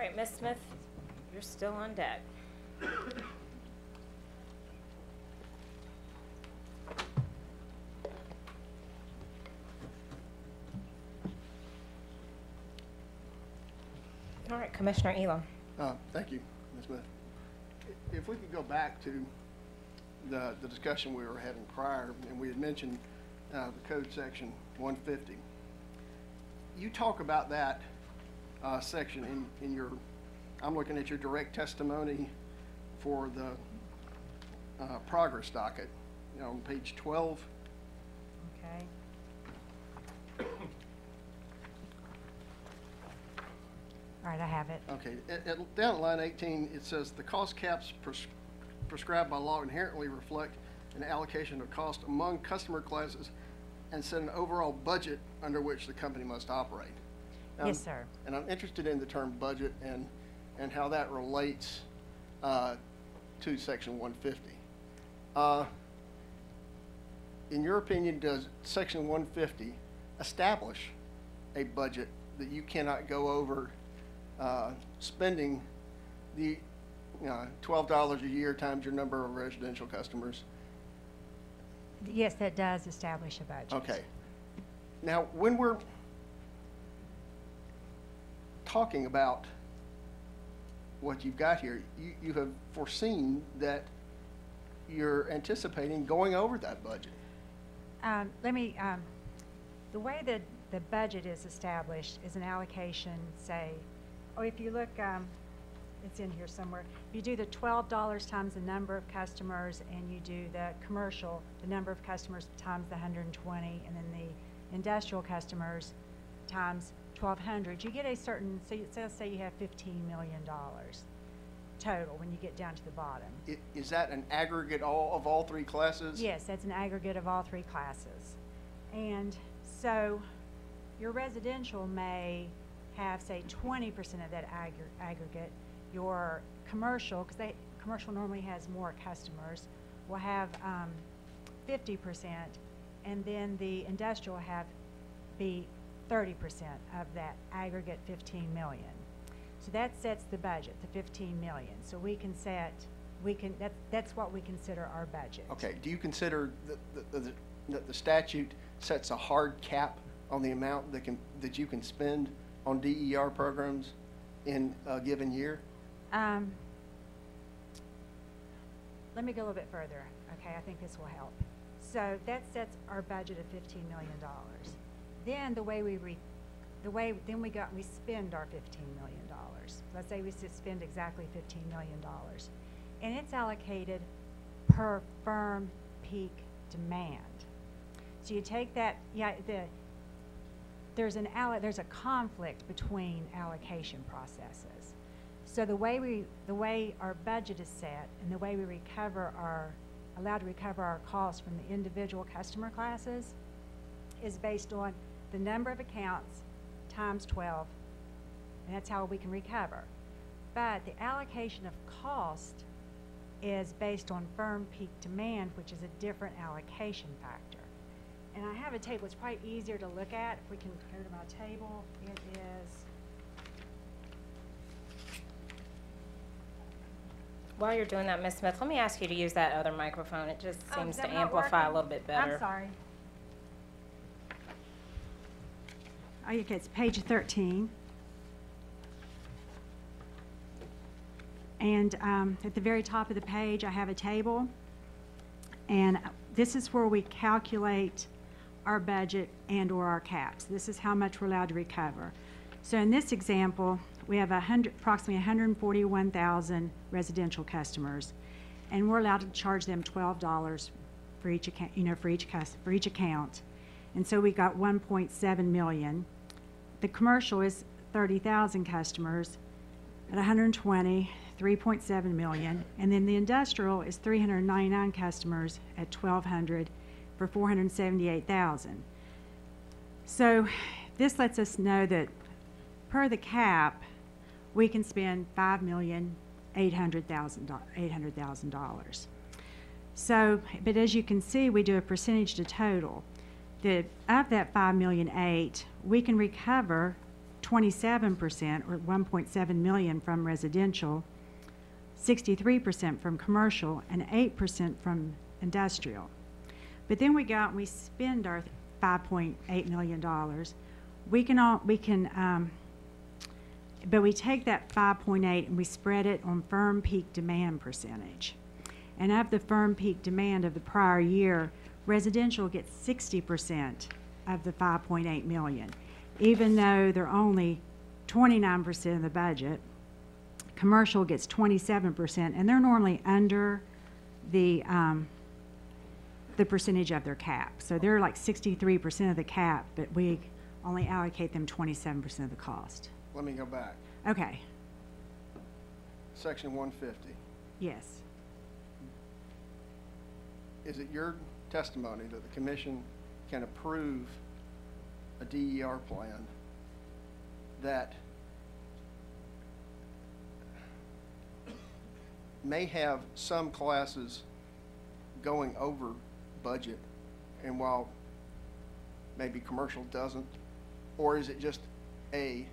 right, Ms. Smith, you're still on deck. All right, Commissioner Elam. Thank you, Ms. Smith. If we could go back to the discussion we were having prior, and we had mentioned the code section 150. You talk about that section in your, I'm looking at your direct testimony for the progress docket, on page 12. Okay. All right, I have it. Okay, down at line 18, it says the cost caps prescribed by law inherently reflect an allocation of cost among customer classes and set an overall budget under which the company must operate. Yes, sir. And I'm interested in the term budget and how that relates to section 150. In your opinion, does section 150 establish a budget that you cannot go over spending the $12 a year times your number of residential customers? Yes, that does establish a budget. Okay. Now, when we're talking about what you've got here, you have foreseen that you're anticipating going over that budget. The way that the budget is established is an allocation, say, if you look, it's in here somewhere. You do the $12 times the number of customers, and you do the commercial, the number of customers times the 120, and then the industrial customers times 1,200. You get a certain, so let's say you have $15 million total when you get down to the bottom. Is that an aggregate of all three classes? Yes, that's an aggregate of all three classes. And so your residential may have, say, 20% of that aggregate. Your commercial, because commercial normally has more customers, will have 50%, and then the industrial will be 30% of that aggregate 15 million. So that sets the budget, the 15 million. So we can that's what we consider our budget. Okay. Do you consider that the statute sets a hard cap on the amount that you can spend on DER programs in a given year? Let me go a little bit further. Okay, I think this will help. So that sets our budget of $15 million. Then we spend our $15 million. Let's say we spend exactly $15 million, and it's allocated per firm peak demand. So you take that, there's a conflict between allocation processes. So the way our budget is set and the way we allowed to recover our costs from the individual customer classes is based on the number of accounts times 12, and that's how we can recover. But the allocation of cost is based on firm peak demand, which is a different allocation factor. And I have a table. It's probably easier to look at. If we can go to my table, it is. While you're doing that, Ms. Smith, let me ask you to use that other microphone. It just seems to not amplify working? a little bit better. I'm sorry. Okay, it's page 13. And at the very top of the page, I have a table. And this is where we calculate our budget and or our caps. This is how much we're allowed to recover. So in this example, we have approximately 141,000 residential customers, and we're allowed to charge them $12 for each account, for each account. And so we got 1.7 million. The commercial is 30,000 customers at 120, 3.7 million, and then the industrial is 399 customers at 1,200 for 478,000. So this lets us know that per the cap, we can spend $5,800,000. So, but as you can see, we do a percentage to total. Of that $5,000,008, we can recover 27%, or 1.7 million from residential, 63% from commercial, and 8% from industrial. But then we go out and we spend our $5.8 million. But we take that 5.8 and we spread it on firm peak demand percentage. And of the firm peak demand of the prior year, residential gets 60% of the 5.8 million, even though they're only 29% of the budget. Commercial gets 27%, and they're normally under the percentage of their cap. So they're like 63% of the cap, but we only allocate them 27% of the cost. Let me go back. Okay, Section 150. yes. Is it your testimony that the commission can approve a DER plan that may have some classes going over budget, and while maybe commercial doesn't? Or is it just a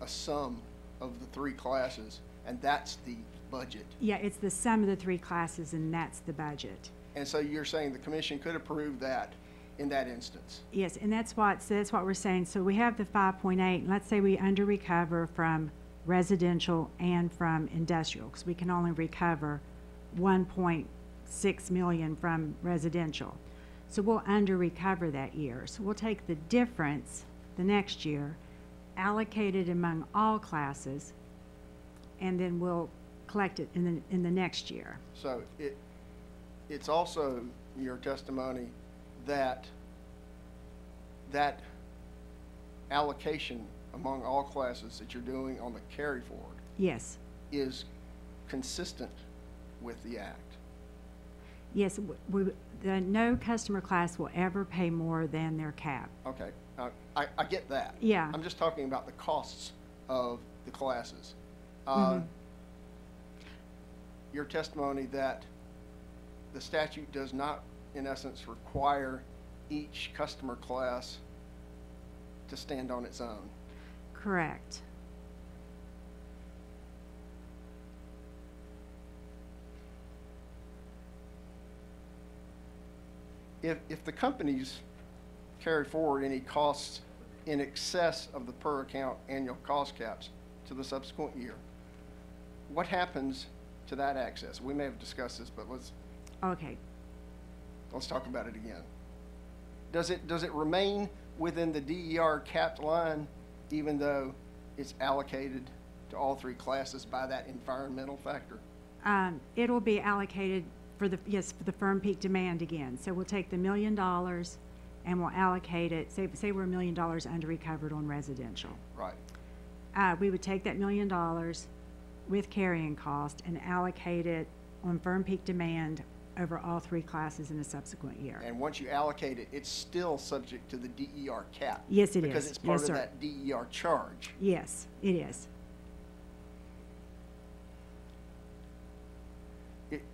sum of the three classes, and that's the budget? Yeah, it's the sum of the three classes, and that's the budget. And so you're saying the commission could approve that in that instance? Yes, and that's what we're saying. So we have the 5.8, and let's say we under recover from residential and from industrial, because we can only recover 1.6 million from residential. So we'll under recover that year. So we'll take the difference the next year, allocate it among all classes, and then we'll collect it in the next year. So it's also your testimony that that allocation among all classes that you're doing on the carry forward Yes. is consistent with the act? Yes, no customer class will ever pay more than their cap. Okay, I get that. Yeah. I'm just talking about the costs of the classes. Your testimony that the statute does not, in essence, require each customer class to stand on its own. Correct. If the companies carry forward any costs in excess of the per account annual cost caps to the subsequent year, what happens to that access? We may have discussed this, but Okay. let's talk about it again. Does it remain within the DER capped line, even though it's allocated to all three classes by that environmental factor? It'll be allocated for the firm peak demand again. So we'll take the $1 million and we'll allocate it, say we're $1 million under recovered on residential. Right. We would take that $1 million with carrying cost and allocate it on firm peak demand over all three classes in a subsequent year. And once you allocate it, it's still subject to the DER cap? Yes, it is. Because it's part Yes, of sir. that DER charge? Yes, it is.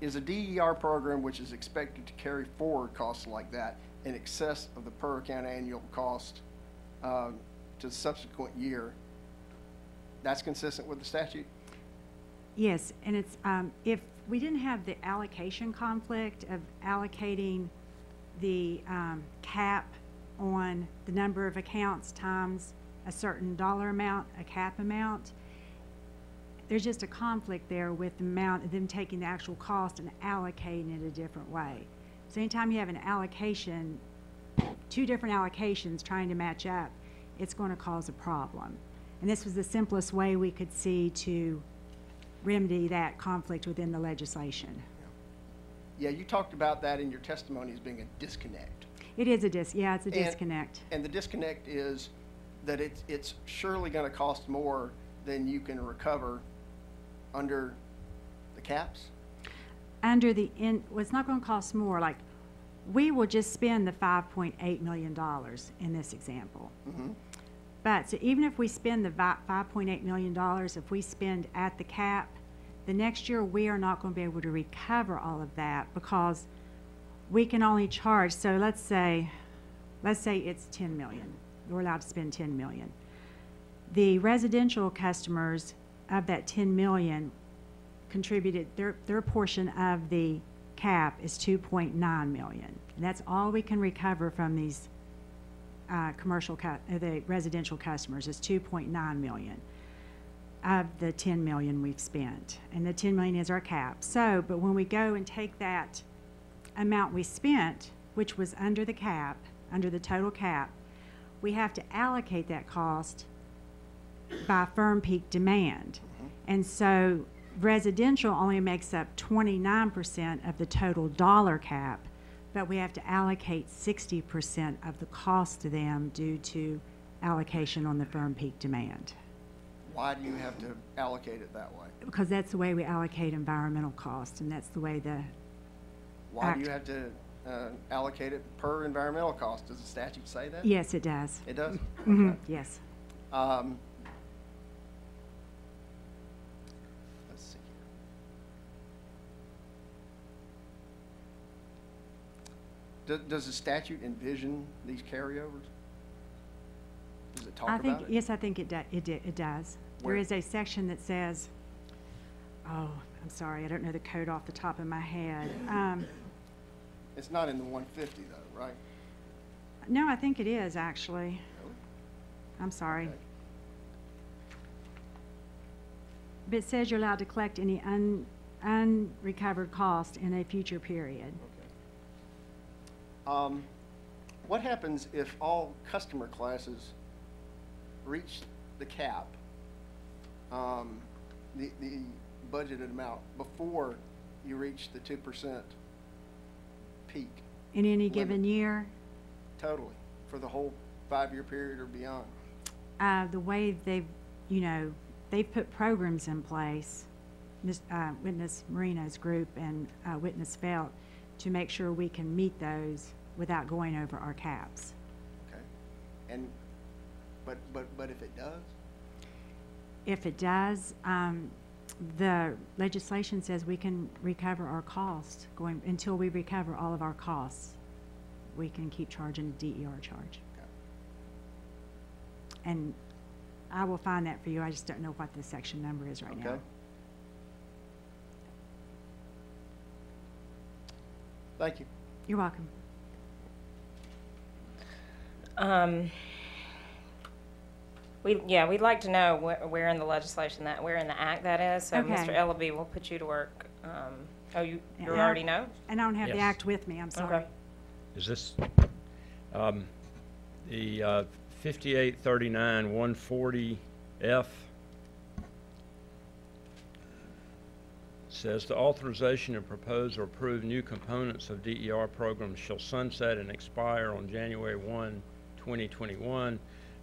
Is a DER program which is expected to carry forward costs like that in excess of the per account annual cost to the subsequent year, that's consistent with the statute? Yes, and it's, if we didn't have the allocation conflict of allocating the cap on the number of accounts times a certain dollar amount, a cap amount, there's just a conflict there with the amount of them taking the actual cost and allocating it a different way. So anytime you have an allocation, two different allocations trying to match up, it's going to cause a problem. And this was the simplest way we could see to remedy that conflict within the legislation. Yeah, you talked about that in your testimony as being a disconnect. It is it's a disconnect. And the disconnect is that it's surely going to cost more than you can recover under the caps? Well, it's not going to cost more. Like, we will just spend the $5.8 million in this example. Mm-hmm. But so even if we spend the $5.8 million, if we spend at the cap, the next year we are not going to be able to recover all of that because we can only charge. So let's say it's $10 million. we're allowed to spend 10 million. The residential customers of that 10 million contributed, their portion of the cap is 2.9 million. And that's all we can recover from these the residential customers is 2.9 million of the 10 million we've spent. And the 10 million is our cap. So, but when we go and take that amount we spent, which was under the cap, under the total cap, we have to allocate that cost by firm peak demand. And so residential only makes up 29% of the total dollar cap, but we have to allocate 60% of the cost to them due to allocation on the firm peak demand. Why do you have to allocate it that way? Because that's the way we allocate environmental costs, and that's the way the Why do you have to allocate it per environmental cost? Does the statute say that? Yes, it does. It does? Mhm, Okay. yes. Let's see here. Does the statute envision these carryovers? Does it talk I think, about it? yes, I think it does. Where? There is a section that says, oh, I'm sorry, I don't know the code off the top of my head. It's not in the 150 though, right? No, I think it is, actually. Really? I'm sorry. Okay. But it says you're allowed to collect any unrecovered cost in a future period. Okay. What happens if all customer classes reach the cap, the budgeted amount, before you reach the 2% peak? In any Limit. given year, Totally, for the whole 5-year period or beyond? the way they've put programs in place, Witness Marina's group and Witness Felt, to make sure we can meet those without going over our caps. Okay. And, but if it does? If it does, the legislation says we can recover our costs until we recover all of our costs. We can keep charging a DER charge. Okay. And I will find that for you. I just don't know what the section number is right now. Okay. Thank you. You're welcome. We'd like to know where in the legislation where in the act that is. So Okay. Mr. Ellaby will put you to work. You And already know? And I don't have the Yes. act with me, I'm sorry. Okay. Is this, the 5839 140F says the authorization to propose or approve new components of DER programs shall sunset and expire on January 1, 2021,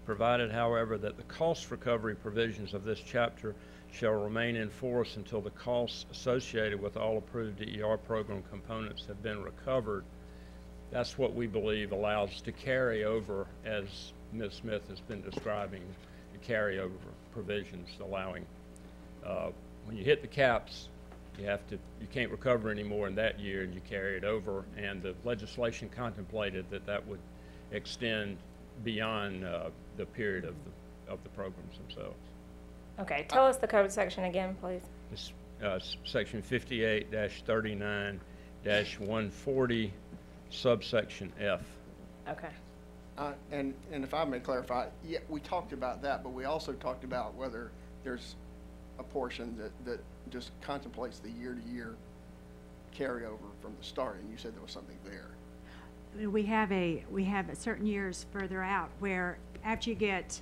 provided, however, that the cost recovery provisions of this chapter shall remain in force until the costs associated with all approved DER program components have been recovered. That's what we believe allows to carry over, as Ms. Smith has been describing, the carryover provisions allowing, when you hit the caps, you can't recover anymore in that year, and you carry it over, and the legislation contemplated that would extend beyond the period of the programs themselves. Okay, tell us the code section again, please. It's section 58-39-140, subsection F. Okay. And if I may clarify, yeah, we talked about that, but we also talked about whether there's a portion that just contemplates the year-to-year carryover from the start, and you said there was something there. We have certain years further out where after you get,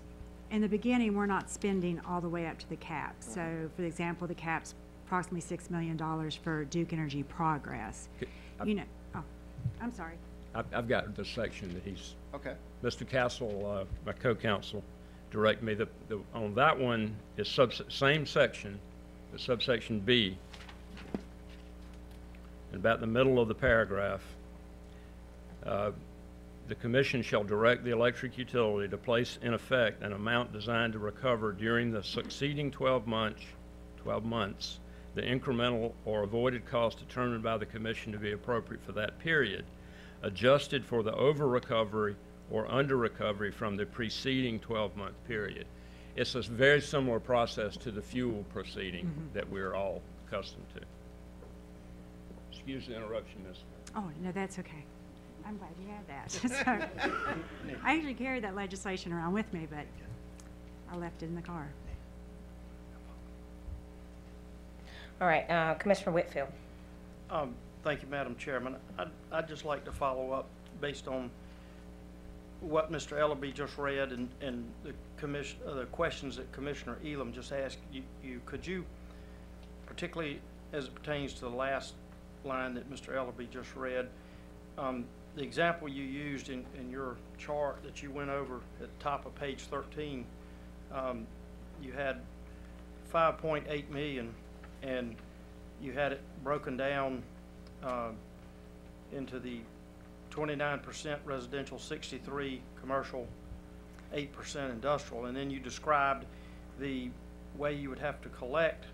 in the beginning, we're not spending all the way up to the cap. So, for example, the cap's approximately $6 million for Duke Energy Progress. I'm sorry. I've got the section that he's, Okay. Mr. Castle, my co-counsel, direct me. On that one is same section, but subsection B. And about the middle of the paragraph, the commission shall direct the electric utility to place in effect an amount designed to recover during the succeeding 12 months, the incremental or avoided cost determined by the commission to be appropriate for that period, adjusted for the over-recovery or under recovery from the preceding 12-month period. It's a very similar process to the fuel proceeding that we're all accustomed to. Excuse the interruption, Ms. Oh, no, that's okay. I'm glad you had that. So, I usually carry that legislation around with me, but I left it in the car. All right, Commissioner Whitfield. Thank you, Madam Chairman. I'd just like to follow up based on what Mr. Ellerby just read and the questions that Commissioner Elam just asked you. Could you, particularly as it pertains to the last line that Mr. Ellerby just read, the example you used in your chart that you went over at the top of page 13, you had 5.8 million, and you had it broken down into the 29% residential, 63 commercial, 8% industrial, and then you described the way you would have to collect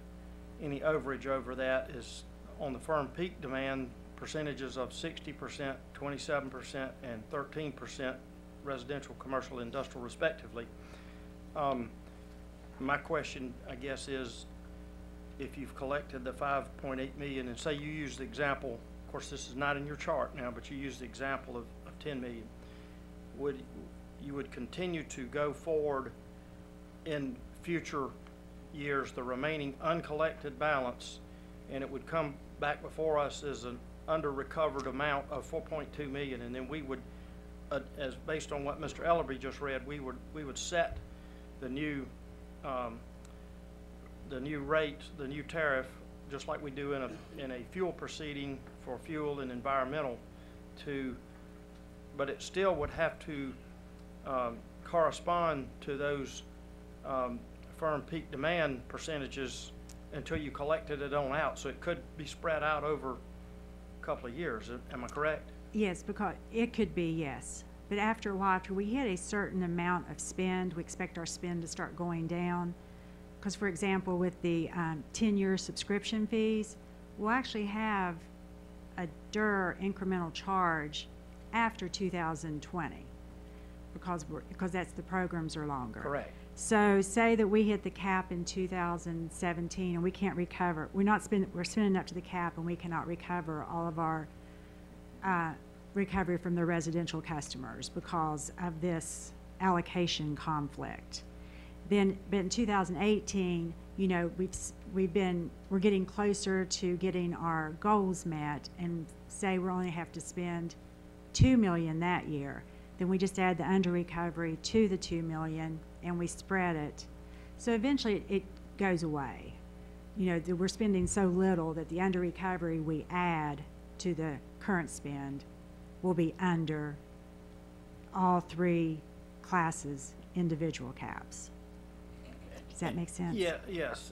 any overage over that is on the firm peak demand percentages of 60%, 27%, and 13% residential, commercial, industrial respectively. My question, I guess, is if you've collected the 5.8 million and say you use the example, of course this is not in your chart now, but you use the example of 10 million, you would continue to go forward in future years the remaining uncollected balance, and it would come back before us as an under recovered amount of 4.2 million, and then we would, as based on what Mr. Ellerby just read, we would set the new rate, the new tariff, just like we do in a fuel proceeding for fuel and environmental, but it still would have to correspond to those firm peak demand percentages until you collected it on out. So it could be spread out over a couple of years. Am I correct? Yes, because it could be, yes. But after a while, after we hit a certain amount of spend, we expect our spend to start going down. Because, for example, with the 10-year subscription fees, we'll actually have a DER incremental charge after 2020 because that's the programs are longer. Correct. So say that we hit the cap in 2017 and we can't recover. We're spending up to the cap and we cannot recover all of our recovery from the residential customers because of this allocation conflict. Then, but in 2018, you know, we're getting closer to getting our goals met, and say we only have to spend $2 million that year. Then we just add the under recovery to the $2 million and we spread it. So eventually it goes away. You know, we're spending so little that the under recovery we add to the current spend will be under all three classes individual caps. Does that make sense? Yeah, yes,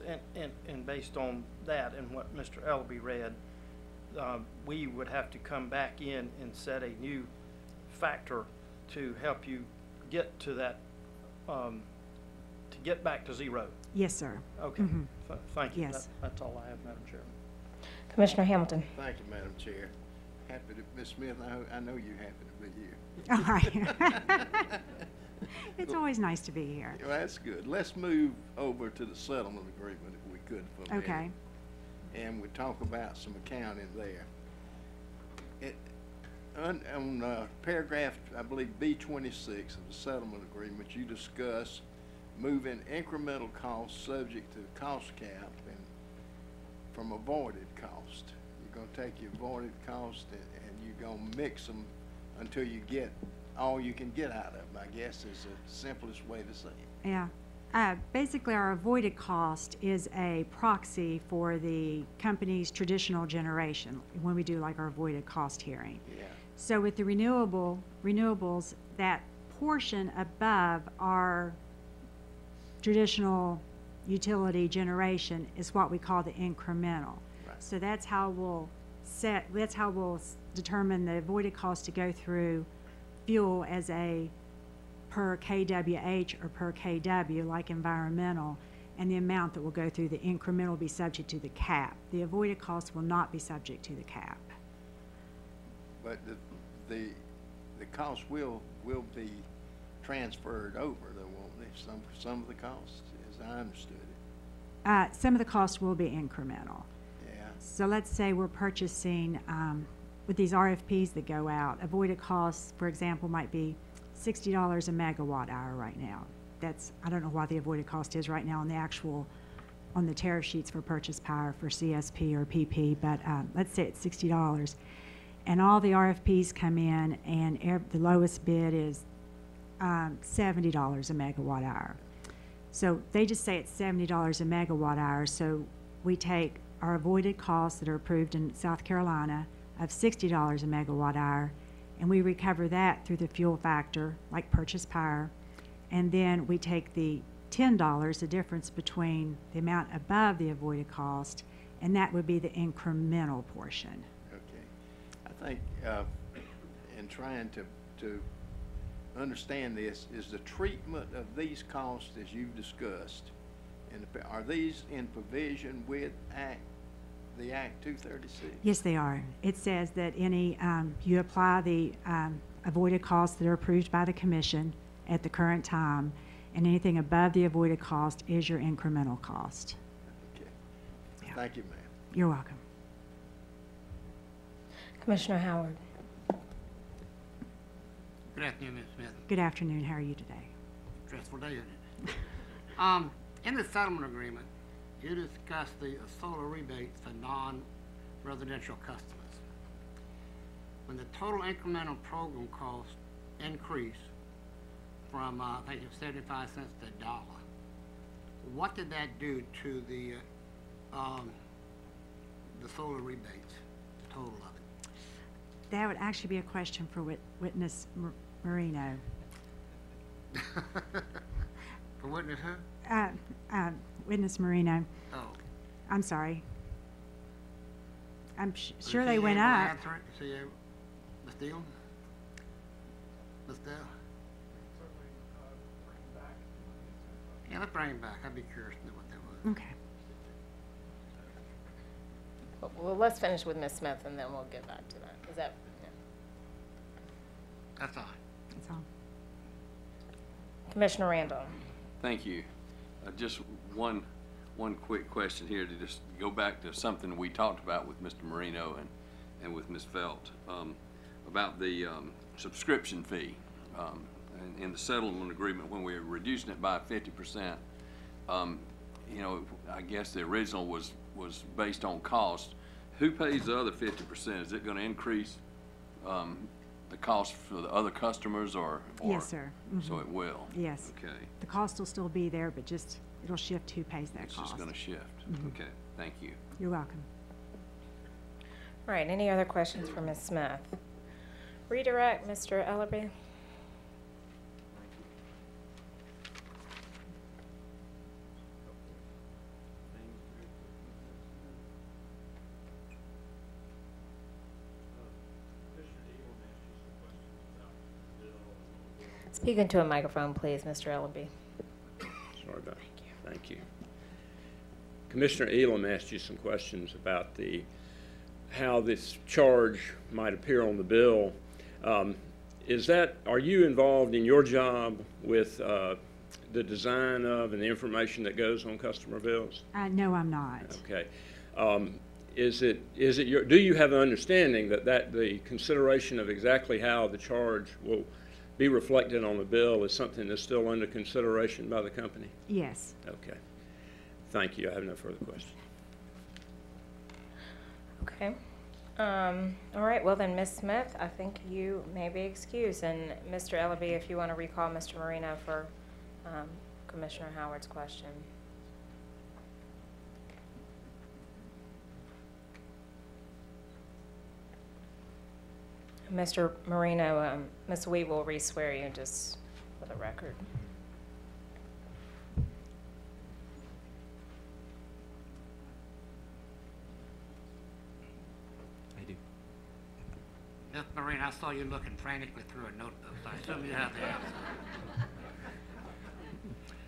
and based on that and what Mr. Ellerby read, we would have to come back in and set a new factor to help you get to that, to get back to zero. Yes, sir. Okay, thank you. Yes. That's all I have, Madam Chairman. Commissioner Hamilton. Thank you, Madam Chair. Happy to, Ms. Smith, I know you're happy to be here. All right. It's always nice to be here. Well, that's good. Let's move over to the settlement agreement if we could for a minute. Okay. And we talk about some accounting there. On paragraph, I believe, B26 of the settlement agreement, you discuss moving incremental costs subject to the cost cap and from avoided cost. You're going to take your avoided cost and you're going to mix them until you get all you can get out of them, I guess is the simplest way to say it. Yeah. Basically, our avoided cost is a proxy for the company's traditional generation when we do like our avoided cost hearing. Yeah. So with the renewables, that portion above our traditional utility generation is what we call the incremental. Right. So that's how we'll determine the avoided cost to go through fuel as a per kWh or per kW like environmental, and the amount that will go through the incremental will be subject to the cap. The avoided cost will not be subject to the cap. But the the cost will be transferred over, though, won't they? Some of the costs, as I understood it. Some of the costs will be incremental. Yeah. So let's say we're purchasing, with these RFPs that go out, avoided costs, for example, might be $60 a megawatt hour right now. I don't know what the avoided cost is right now on the tariff sheets for purchase power for CSP or PP, but let's say it's $60. And all the RFPs come in, and the lowest bid is $70 a megawatt hour. So they just say it's $70 a megawatt hour, so we take our avoided costs that are approved in South Carolina of $60 a megawatt hour, and we recover that through the fuel factor, like purchase power, and then we take the $10, the difference between the amount above the avoided cost, and that would be the incremental portion. Okay. I think, in trying to understand this, is the treatment of these costs as you've discussed, are these in provision with the Act 236? Yes, they are. It says that you apply the avoided costs that are approved by the commission at the current time, and anything above the avoided cost is your incremental cost. Okay. Yeah. Thank you, ma'am. You're welcome. Commissioner Howard. Good afternoon, Ms. Smith. Good afternoon. How are you today? Stressful day, isn't it? In the settlement agreement, you discussed the solar rebates for non-residential customers. When the total incremental program cost increased from, I think it's 75 cents to $1, what did that do to the solar rebates, the total of it? That would actually be a question for Witness Marino. For witness who? Witness Marino. Oh. I'm sorry. I'm Is sure he they went able to up. answer it? Is he able? Ms. Dillon? Ms. Dell? Yeah, let's bring him back. I'd be curious to know what that was. Okay. Well, let's finish with Ms. Smith, and then we'll get back to that. Is that? Yeah. That's all. That's all. Commissioner Randall. Thank you. Just one quick question here to just go back to something we talked about with Mr. Marino and with Ms. Felt about the subscription fee. In the settlement agreement, when we were reducing it by 50%, you know, I guess the original was based on cost. Who pays the other 50%? Is it going to increase the cost for the other customers, or Yes, sir. so it will? Yes. Okay. The cost will still be there, but just it'll shift who pays that It's cost. just going to shift. Okay. Thank you. You're welcome. All right, any other questions for Ms. Smith? Redirect, Mr. Ellerby. Speak into a microphone, please, Mr. Ellerby. Sorry about that. Thank you. Commissioner Elam asked you some questions about how this charge might appear on the bill. Are you involved in your job with the design of and the information that goes on customer bills? No, I'm not. Okay. Do you have an understanding that the consideration of exactly how the charge will be reflected on the bill is something that's still under consideration by the company? Yes. Okay. Thank you. I have no further questions. Okay. All right, well then, Ms. Smith, I think you may be excused. And Mr. Ellerby, if you want to recall Mr. Marino for Commissioner Howard's question. Mr. Marino, Ms. Wee will re-swear you just for the record. I do. Ms. Marine, I saw you looking frantically through a notebook, so I assume you have the answer.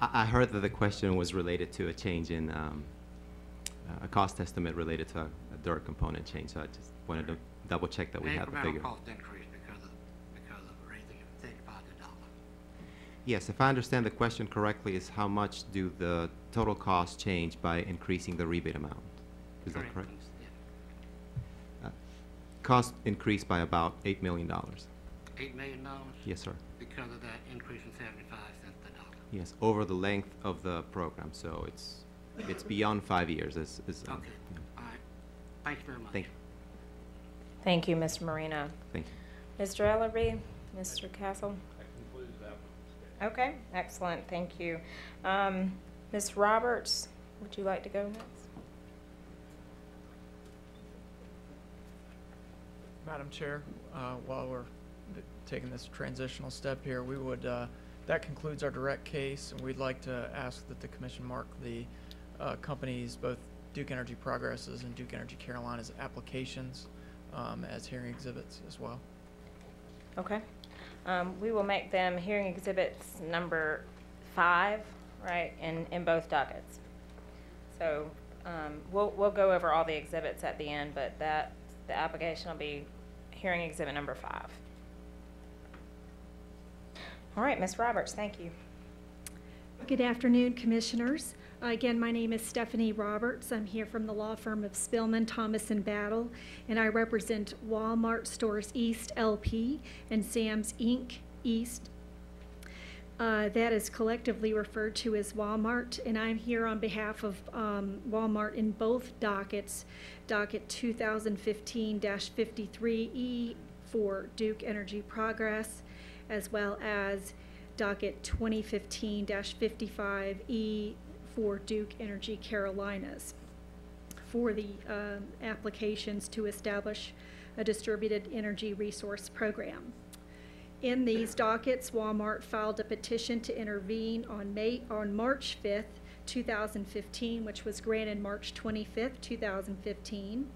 I heard that the question was related to a change in a cost estimate related to a dirt component change, so I just wanted to double check that we have the Incremental figure. cost increase because of Yes, if I understand the question correctly, is how much do the total costs change by increasing the rebate amount? Is that correct? Yeah. Cost increased by about $8 million. $8 million Yes, sir. because of that increase in 75 cents per dollar. Yes, over the length of the program, so it's beyond 5 years. Okay, all right. Thank you very much. Thank you. Thank you, Mr. Marino. Thank you. Mr. Ellerby, Mr. Castle? That concludes that one. Okay, excellent, thank you. Ms. Roberts, would you like to go next? Madam Chair, while we're taking this transitional step here, we would, that concludes our direct case, and we'd like to ask that the commission mark the companies, both Duke Energy Progress's and Duke Energy Carolina's applications as hearing exhibits as well. Okay. We will make them hearing exhibits number 5, right, in both dockets. So we'll go over all the exhibits at the end, but the application will be hearing exhibit number 5. All right, Ms. Roberts, thank you. Good afternoon, Commissioners. Again, my name is Stephanie Roberts. I'm here from the law firm of Spillman, Thomas & Battle, and I represent Walmart Stores East LP and Sam's Inc. East. That is collectively referred to as Walmart, and I'm here on behalf of Walmart in both dockets, docket 2015-53E for Duke Energy Progress, as well as docket 2015-55E for Duke Energy Carolinas for the applications to establish a distributed energy resource program. In these dockets, Walmart filed a petition to intervene on March 5th, 2015, which was granted March 25th, 2015.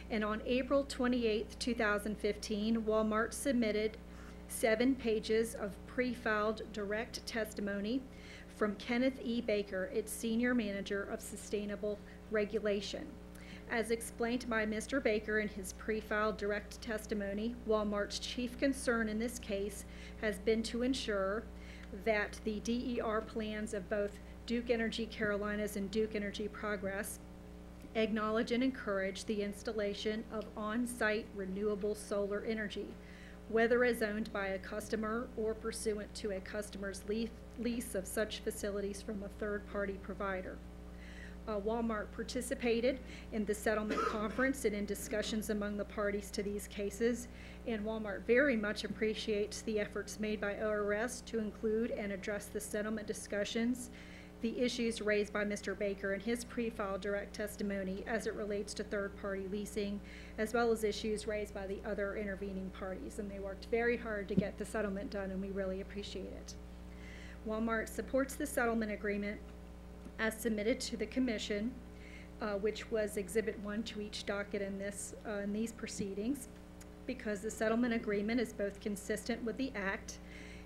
And on April 28th, 2015, Walmart submitted 7 pages of pre-filed direct testimony from Kenneth E. Baker, its Senior Manager of Sustainable Regulation. As explained by Mr. Baker in his pre-filed direct testimony, Walmart's chief concern in this case has been to ensure that the DER plans of both Duke Energy Carolinas and Duke Energy Progress acknowledge and encourage the installation of on-site renewable solar energy, whether as owned by a customer or pursuant to a customer's lease of such facilities from a third-party provider. Walmart participated in the settlement conference and in discussions among the parties to these cases, and Walmart very much appreciates the efforts made by ORS to include and address the settlement discussions, the issues raised by Mr. Baker in his pre-filed direct testimony as it relates to third-party leasing, as well as issues raised by the other intervening parties, and they worked very hard to get the settlement done, and we really appreciate it. Walmart supports the settlement agreement as submitted to the Commission, which was Exhibit 1 to each docket in these proceedings, because the settlement agreement is both consistent with the Act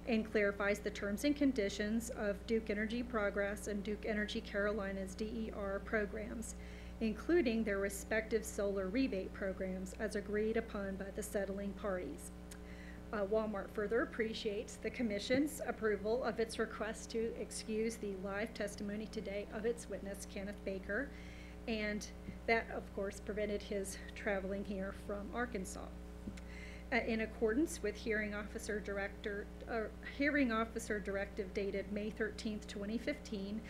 and clarifies the terms and conditions of Duke Energy Progress and Duke Energy Carolinas DER programs, including their respective solar rebate programs as agreed upon by the settling parties. Walmart further appreciates the Commission's approval of its request to excuse the live testimony today of its witness, Kenneth Baker, and that, of course, prevented his traveling here from Arkansas. In accordance with Hearing Officer Directive dated May 13th, 2015,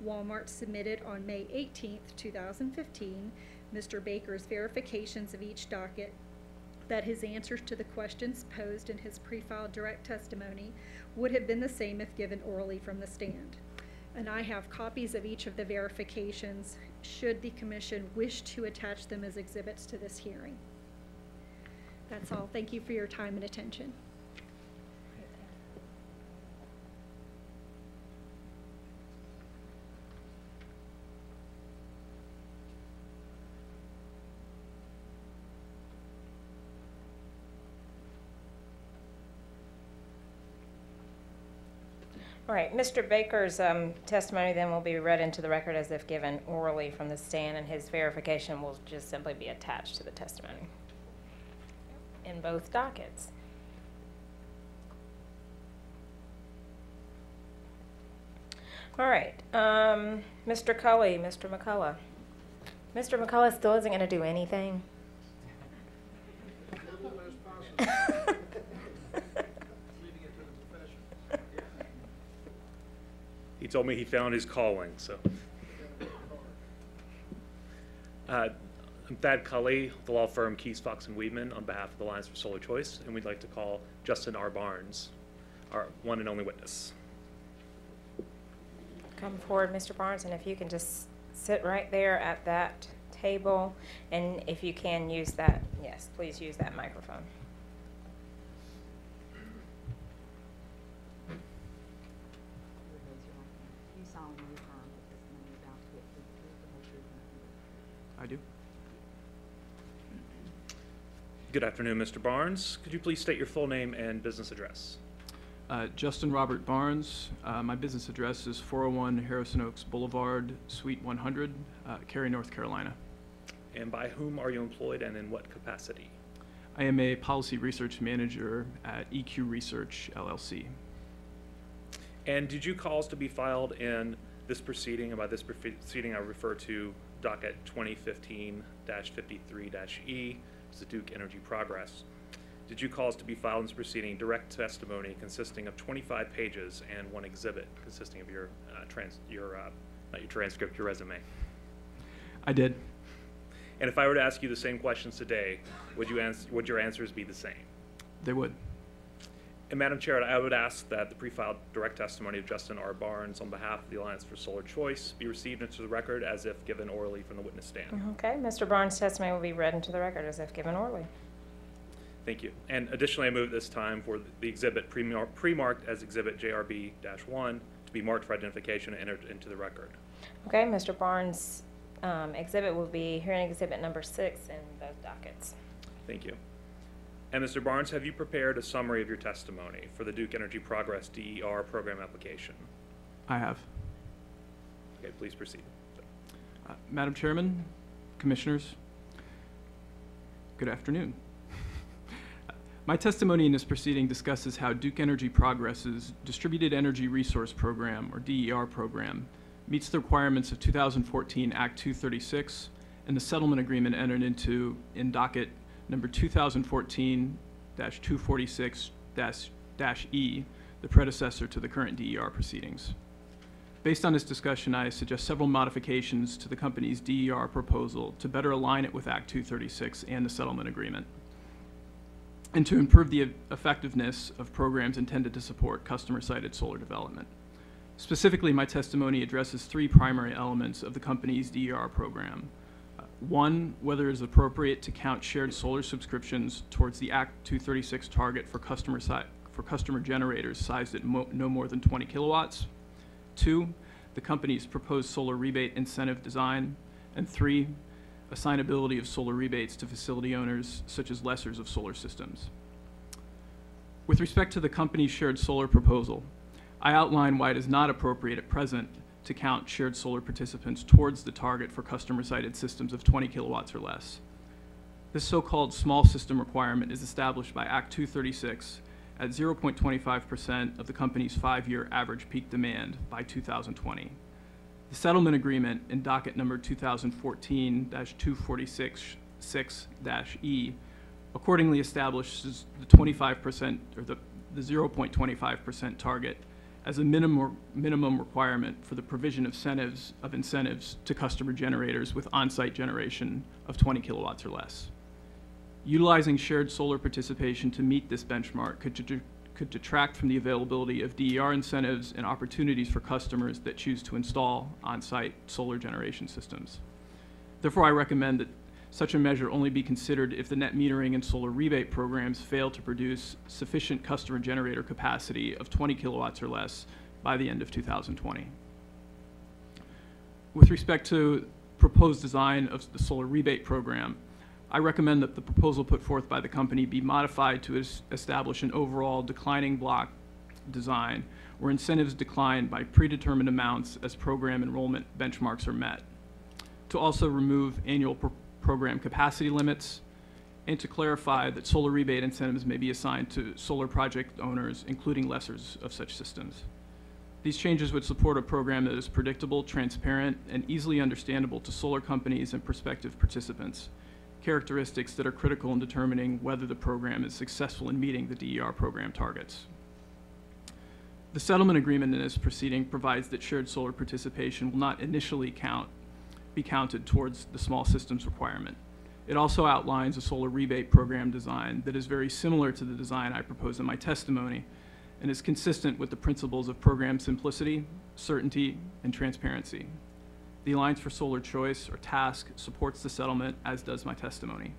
Walmart submitted on May 18th, 2015, Mr. Baker's verifications of each docket that his answers to the questions posed in his pre-filed direct testimony would have been the same if given orally from the stand. And I have copies of each of the verifications should the Commission wish to attach them as exhibits to this hearing. That's all. Thank you for your time and attention. All right, Mr. Baker's testimony then will be read into the record as if given orally from the stand, and his verification will just simply be attached to the testimony in both dockets. All right, Mr. Cully, Mr. McCullough. Mr. McCullough still isn't gonna do anything? He told me he found his calling, so. I'm Thad Cully, the law firm Keys, Fox, and Weedman, on behalf of the Alliance for Solar Choice, and we'd like to call Justin R. Barnes, our one and only witness. Come forward, Mr. Barnes, and if you can just sit right there at that table, and if you can use that, yes, please use that microphone. I do. Good afternoon, Mr. Barnes. Could you please state your full name and business address? Justin Robert Barnes. My business address is 401 Harrison Oaks Boulevard, Suite 100, Cary, North Carolina. And by whom are you employed and in what capacity? I am a policy research manager at EQ Research, LLC. And did you cause to be filed in this proceeding? And by this proceeding, I refer to docket 2015-53-E, the Duke Energy Progress. Did you cause to be filed in this proceeding direct testimony consisting of 25 pages and one exhibit consisting of your resume? I did. And if I were to ask you the same questions today, would your answers be the same? They would. And Madam Chair, I would ask that the pre-filed direct testimony of Justin R. Barnes on behalf of the Alliance for Solar Choice be received into the record as if given orally from the witness stand. Okay, Mr. Barnes' testimony will be read into the record as if given orally. Thank you. And additionally, I move this time for the exhibit pre-marked as Exhibit JRB-1 to be marked for identification and entered into the record. Okay, Mr. Barnes' exhibit will be hearing exhibit number 6 in those dockets. Thank you. And Mr. Barnes, have you prepared a summary of your testimony for the Duke Energy Progress DER program application? I have. Okay, please proceed. Madam Chairman, Commissioners, good afternoon. My testimony in this proceeding discusses how Duke Energy Progress's Distributed Energy Resource Program, or DER program, meets the requirements of 2014 Act 236 and the settlement agreement entered into in docket number 2014-246-E, the predecessor to the current DER proceedings. Based on this discussion, I suggest several modifications to the company's DER proposal to better align it with Act 236 and the settlement agreement, and to improve the effectiveness of programs intended to support customer-sited solar development. Specifically, my testimony addresses 3 primary elements of the company's DER program. 1, whether it is appropriate to count shared solar subscriptions towards the Act 236 target for customer generators sized at no more than 20 kilowatts. 2, the company's proposed solar rebate incentive design. And 3, assignability of solar rebates to facility owners such as lessors of solar systems. With respect to the company's shared solar proposal, I outline why it is not appropriate at present to count shared solar participants towards the target for customer-sited systems of 20 kilowatts or less. This so-called small system requirement is established by Act 236 at 0.25% of the company's 5-year average peak demand by 2020. The settlement agreement in docket number 2014-246-6-E accordingly establishes the 25% or the 0.25% target as a minimum requirement for the provision of incentives to customer generators with on-site generation of 20 kilowatts or less. Utilizing shared solar participation to meet this benchmark could detract from the availability of DER incentives and opportunities for customers that choose to install on-site solar generation systems. Therefore, I recommend that such a measure only be considered if the net metering and solar rebate programs fail to produce sufficient customer generator capacity of 20 kilowatts or less by the end of 2020. With respect to proposed design of the solar rebate program, I recommend that the proposal put forth by the company be modified to establish an overall declining block design where incentives decline by predetermined amounts as program enrollment benchmarks are met, to also remove annual program capacity limits, and to clarify that solar rebate incentives may be assigned to solar project owners, including lessors of such systems. These changes would support a program that is predictable, transparent, and easily understandable to solar companies and prospective participants, characteristics that are critical in determining whether the program is successful in meeting the DER program targets. The settlement agreement in this proceeding provides that shared solar participation will not initially be counted towards the small systems requirement. It also outlines a solar rebate program design that is very similar to the design I propose in my testimony and is consistent with the principles of program simplicity, certainty, and transparency. The Alliance for Solar Choice, or TASC, supports the settlement, as does my testimony.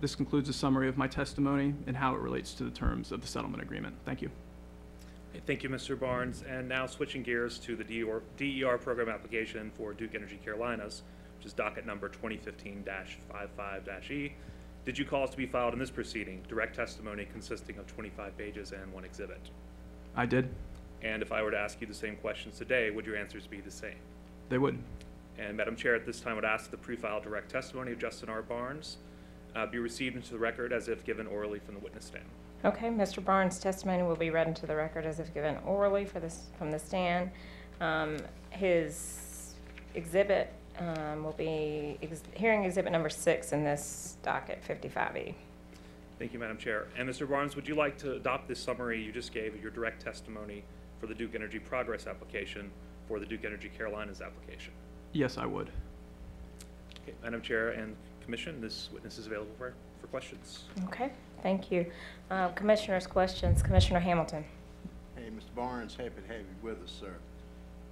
This concludes a summary of my testimony and how it relates to the terms of the settlement agreement. Thank you. Okay, thank you, Mr. Barnes. And now switching gears to the DER program application for Duke Energy Carolinas, which is docket number 2015-55-E. Did you cause to be filed in this proceeding direct testimony consisting of 25 pages and 1 exhibit? I did. And if I were to ask you the same questions today, would your answers be the same? They would. And Madam Chair, at this time, I would ask the pre-filed direct testimony of Justin R. Barnes be received into the record as if given orally from the witness stand. Okay, Mr. Barnes' testimony will be read into the record as if given orally from the stand. His exhibit will be hearing exhibit number 6 in this docket 55E. Thank you, Madam Chair. And Mr. Barnes, would you like to adopt this summary you just gave of your direct testimony for the Duke Energy Progress application for the Duke Energy Carolinas application? Yes, I would. Okay, Madam Chair and Commission, this witness is available for questions. Okay, thank you. Commissioners' questions. Commissioner Hamilton. Hey, Mr. Barnes, happy to have you with us, sir.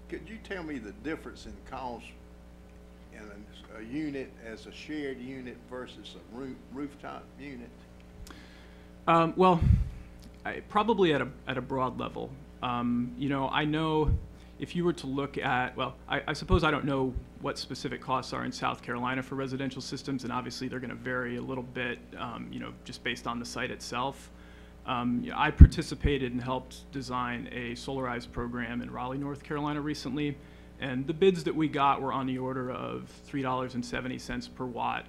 Could you tell me the difference in cost in a unit as a shared unit versus a rooftop unit? Well, probably at a broad level. You know, I know if you were to look at, well, I suppose I don't know what specific costs are in South Carolina for residential systems, and obviously they're going to vary a little bit, you know, just based on the site itself. I participated and helped design a solarized program in Raleigh, North Carolina recently, and the bids that we got were on the order of $3.70 per watt,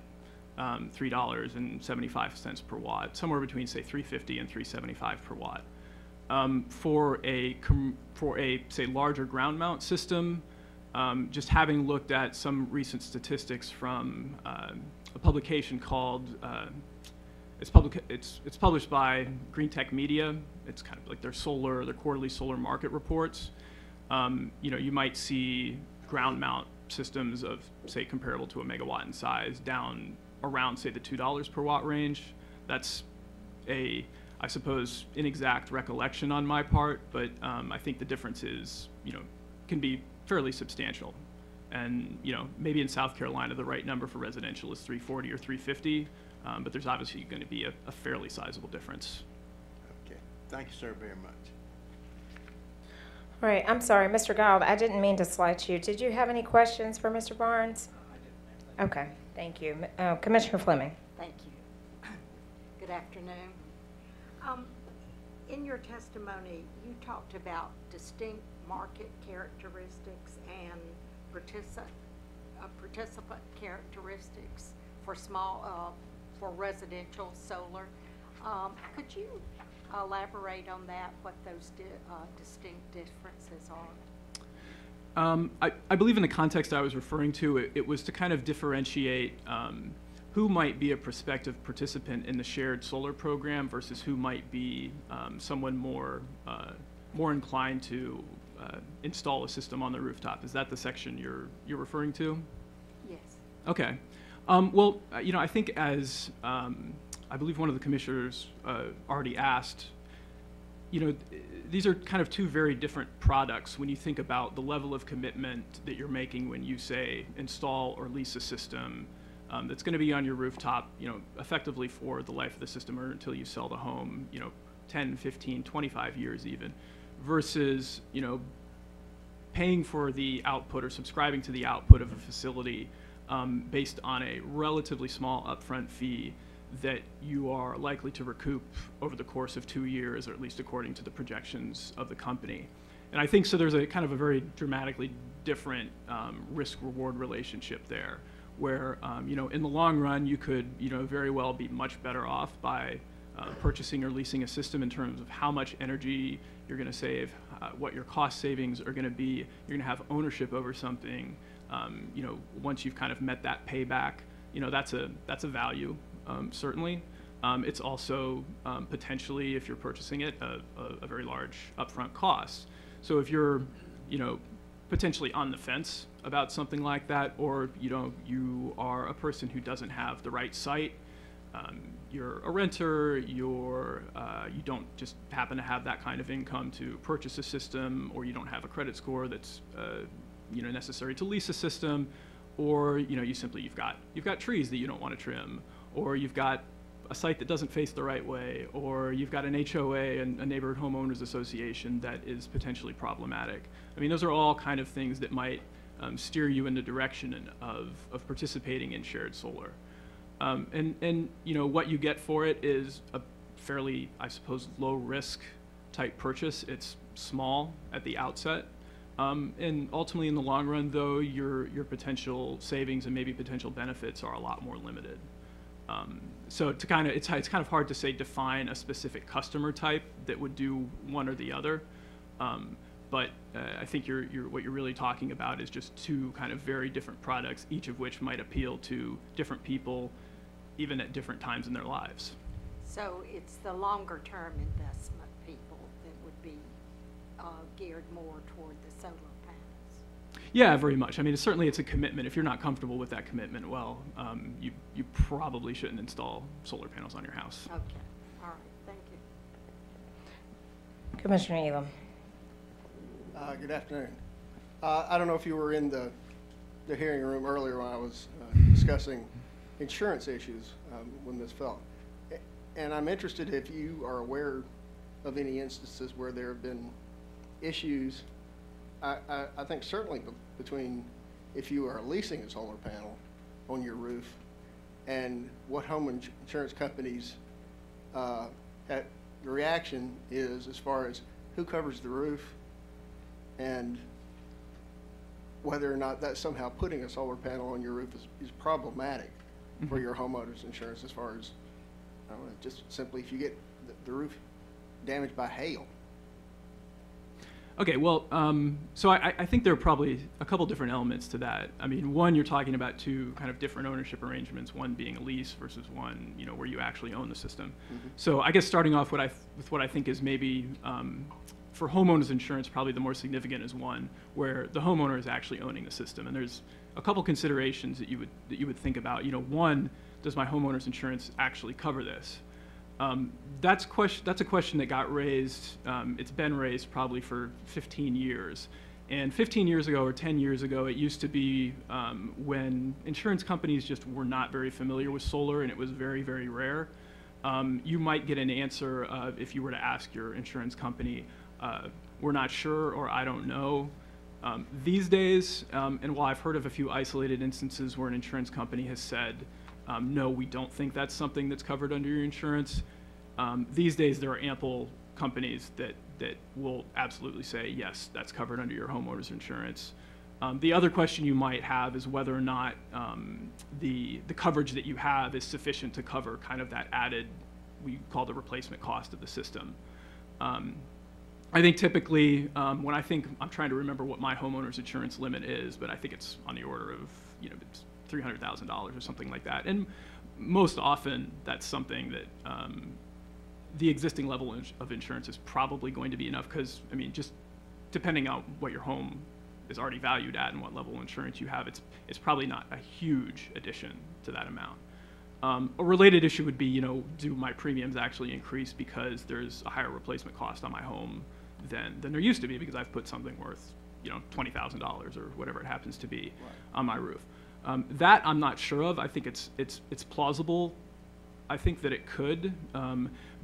$3.75 per watt, somewhere between, say, $3.50 and $3.75 per watt. For a say larger ground mount system, just having looked at some recent statistics from a publication called it's published by Green Tech Media. It's kind of like their quarterly solar market reports. You know, you might see ground mount systems of, say, comparable to a megawatt in size down around, say, the $2 per watt range. That's I suppose, inexact recollection on my part, but I think the difference is, you know, can be fairly substantial. And, you know, maybe in South Carolina, the right number for residential is 340 or 350, but there's obviously going to be a fairly sizable difference. Okay. Thank you, sir, very much. All right, I'm sorry, Mr. Gould, I didn't mean to slight you. Did you have any questions for Mr. Barnes? I didn't. Okay, thank you. Commissioner Fleming. Thank you. Good afternoon. In your testimony, you talked about distinct market characteristics and participant characteristics for for residential solar. Could you elaborate on that, what those distinct differences are? I believe in the context I was referring to, it was to kind of differentiate who might be a prospective participant in the shared solar program versus who might be someone more inclined to install a system on the rooftop. Is that the section you're referring to? Yes. Okay. Well, you know, I think as I believe one of the commissioners already asked, you know, these are kind of two very different products when you think about the level of commitment that you're making when you say install or lease a system that's going to be on your rooftop, you know, effectively for the life of the system or until you sell the home, you know, 10, 15, 25 years even, versus, you know, paying for the output or subscribing to the output of a facility based on a relatively small upfront fee that you are likely to recoup over the course of 2 years, or at least according to the projections of the company. And I think so there's a kind of a very dramatically different risk-reward relationship there, where, you know, in the long run, you could, you know, very well be much better off by purchasing or leasing a system in terms of how much energy you're going to save, what your cost savings are going to be. You're going to have ownership over something. You know, once you've kind of met that payback, you know, that's a value, certainly. It's also potentially, if you're purchasing it, a very large upfront cost. So if you're, you know, potentially on the fence about something like that, or you are a person who doesn't have the right site, you're a renter, you don't just happen to have that kind of income to purchase a system, or you don't have a credit score that's necessary to lease a system, or you've got trees that you don't want to trim, or you've got a site that doesn't face the right way, or you've got an HOA, and a neighborhood homeowners association that is potentially problematic. I mean, those are all kind of things that might steer you in the direction of participating in shared solar. And what you get for it is a fairly, I suppose, low risk type purchase. It's small at the outset. And ultimately in the long run, though, your potential savings and maybe potential benefits are a lot more limited. So it's kind of hard to say define a specific customer type that would do one or the other. But I think what you're really talking about is just two kind of very different products, each of which might appeal to different people, even at different times in their lives. So it's the longer term investment people that would be geared more toward the solar panels. Yeah, very much. I mean, certainly it's a commitment. If you're not comfortable with that commitment, well, you probably shouldn't install solar panels on your house. Okay, all right, thank you. Commissioner Elam. Good afternoon. I don't know if you were in the hearing room earlier when I was discussing insurance issues with Ms. Felt. And I'm interested if you are aware of any instances where there have been issues. I think certainly between if you are leasing a solar panel on your roof and what home insurance companies, the reaction is as far as who covers the roof and whether or not that somehow putting a solar panel on your roof is problematic for your homeowner's insurance, as far as, I don't know, just simply if you get the roof damaged by hail. Okay, well, so I think there are probably a couple different elements to that. I mean, one, you're talking about two kind of different ownership arrangements, one being a lease versus one, where you actually own the system. Mm-hmm. So I guess starting off with what I think is maybe, for homeowners insurance, probably the more significant is one where the homeowner is actually owning the system. And there's a couple considerations that you would think about. One, does my homeowner's insurance actually cover this? That's a question that got raised. It's been raised probably for 15 years. And 15 years ago or 10 years ago, it used to be when insurance companies just were not very familiar with solar, and it was very, very rare. You might get an answer if you were to ask your insurance company, we're not sure, or I don't know. These days, and while I've heard of a few isolated instances where an insurance company has said, no, we don't think that's something that's covered under your insurance, these days there are ample companies that will absolutely say, yes, that's covered under your homeowner's insurance. The other question you might have is whether or not the coverage that you have is sufficient to cover kind of that added, we call the replacement cost of the system. I think typically, I'm trying to remember what my homeowner's insurance limit is, but I think it's on the order of, it's $300,000 or something like that. And most often, that's something that the existing level of insurance is probably going to be enough, because, I mean, just depending on what your home is already valued at and what level of insurance you have, it's probably not a huge addition to that amount. A related issue would be, do my premiums actually increase because there's a higher replacement cost on my home than there used to be, because I've put something worth, $20,000 or whatever it happens to be on my roof. That I'm not sure of. I think it's plausible. I think that it could,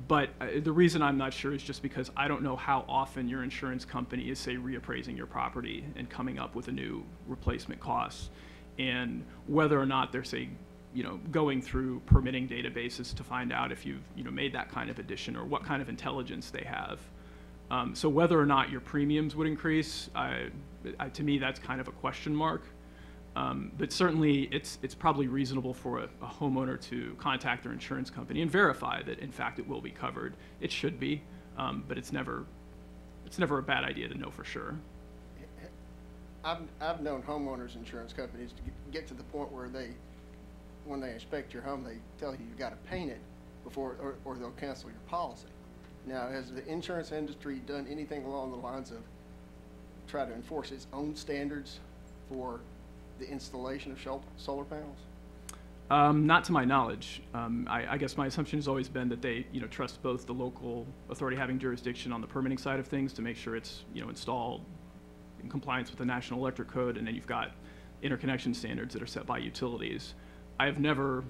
but the reason I'm not sure is just because I don't know how often your insurance company is, say, reappraising your property and coming up with a new replacement cost, and whether or not they're, say, going through permitting databases to find out if you've made that kind of addition, or what kind of intelligence they have. So whether or not your premiums would increase, to me, that's kind of a question mark. But certainly, it's probably reasonable for a homeowner to contact their insurance company and verify that, in fact, it will be covered. It should be, but it's never a bad idea to know for sure. I've known homeowners insurance companies to get to the point where when they inspect your home, they tell you got to paint it before, or they'll cancel your policy. Now, has the insurance industry done anything along the lines of try to enforce its own standards for the installation of solar panels? Not to my knowledge. I guess my assumption has always been that they, trust both the local authority having jurisdiction on the permitting side of things to make sure it's, installed in compliance with the National Electric Code, and then you've got interconnection standards that are set by utilities. I've never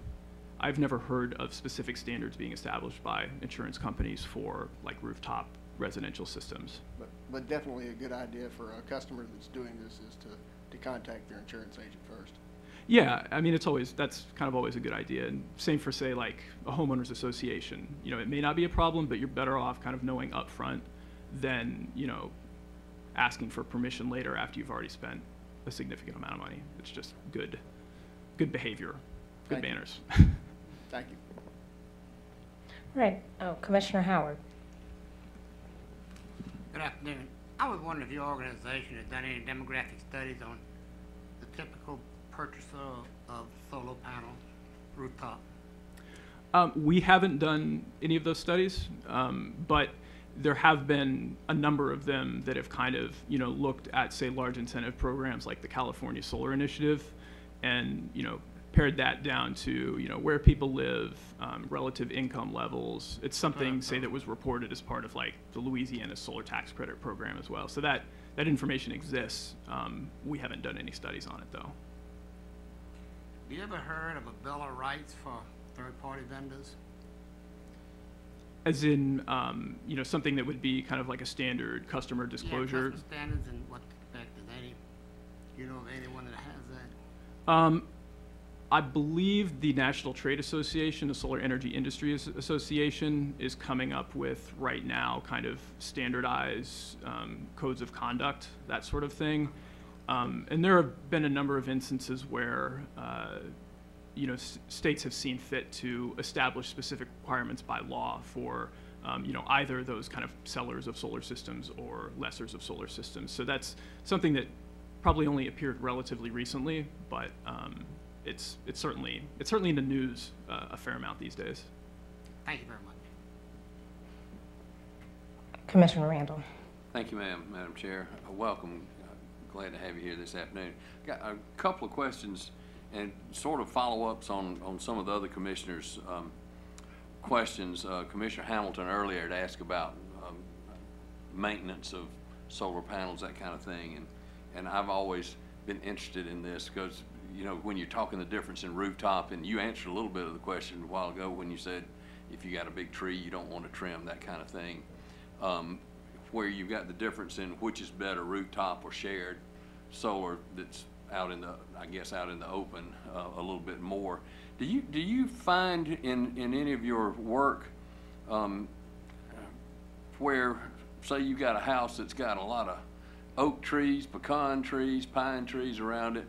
heard of specific standards being established by insurance companies for like rooftop residential systems. But definitely a good idea for a customer that's doing this is to contact their insurance agent first. Yeah, I mean, that's kind of always a good idea. And same for, say, like a homeowners association. It may not be a problem, but you're better off kind of knowing upfront than, asking for permission later after you've already spent a significant amount of money. It's just good behavior, good manners. Thank you. Right. Oh, Commissioner Howard. Good afternoon. I was wondering if your organization has done any demographic studies on the typical purchaser of solar panels, rooftop. We haven't done any of those studies, but there have been a number of them that have kind of, looked at, say, large incentive programs like the California Solar Initiative, and, pared that down to, where people live, relative income levels. It's something, say, that was reported as part of, like, the Louisiana Solar Tax Credit Program as well. So that information exists. We haven't done any studies on it, though. Have you ever heard of a Bill of Rights for third-party vendors? As in, something that would be kind of like a standard customer disclosure? Yeah, customer standards and what to expect. Do you know of anyone that has that? I believe the National Trade Association, the Solar Energy Industry Association, is coming up with right now kind of standardized codes of conduct, that sort of thing. And there have been a number of instances where states have seen fit to establish specific requirements by law for either those kind of sellers of solar systems or lessors of solar systems. So that's something that probably only appeared relatively recently, but it's certainly in the news a fair amount these days. Thank you very much. Commissioner Randall. Thank you, Madam Chair. Welcome. Glad to have you here this afternoon. Got a couple of questions and sort of follow-ups on some of the other commissioners' questions. Commissioner Hamilton earlier had asked about maintenance of solar panels, that kind of thing, and I've always been interested in this because, when you're talking the difference in rooftop, and you answered a little bit of the question a while ago when you said if you got a big tree you don't want to trim, that kind of thing, where you've got the difference in which is better, rooftop or shared solar that's out in the open a little bit more. Do you find in any of your work where, say, you got a house that's got a lot of oak trees, pecan trees, pine trees around it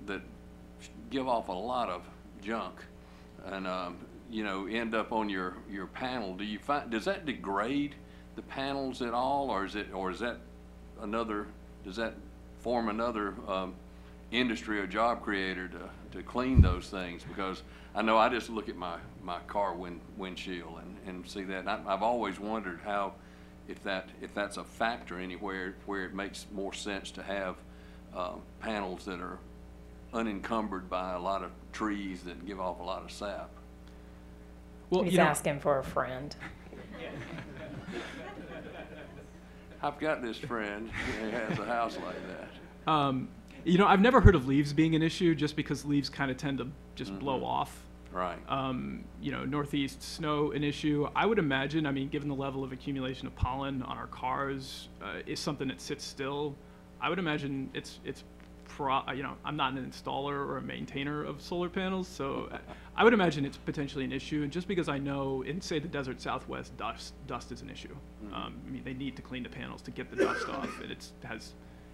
that give off a lot of junk and end up on your panel? Do you find, does that degrade the panels at all, or is that does that form another industry or job creator to clean those things? Because I know I just look at my car windshield and see that, and I've always wondered how, if that's a factor anywhere where it makes more sense to have panels that are unencumbered by a lot of trees that give off a lot of sap. Well, he's asking for a friend. I've got this friend who has a house like that. I've never heard of leaves being an issue just because leaves kind of tend to just blow off. Right. Northeast snow an issue. I would imagine, given the level of accumulation of pollen on our cars is something that sits still. I would imagine I'm not an installer or a maintainer of solar panels, so I would imagine it's potentially an issue. And just because I know in, say, the desert Southwest, dust is an issue. They need to clean the panels to get the dust off, and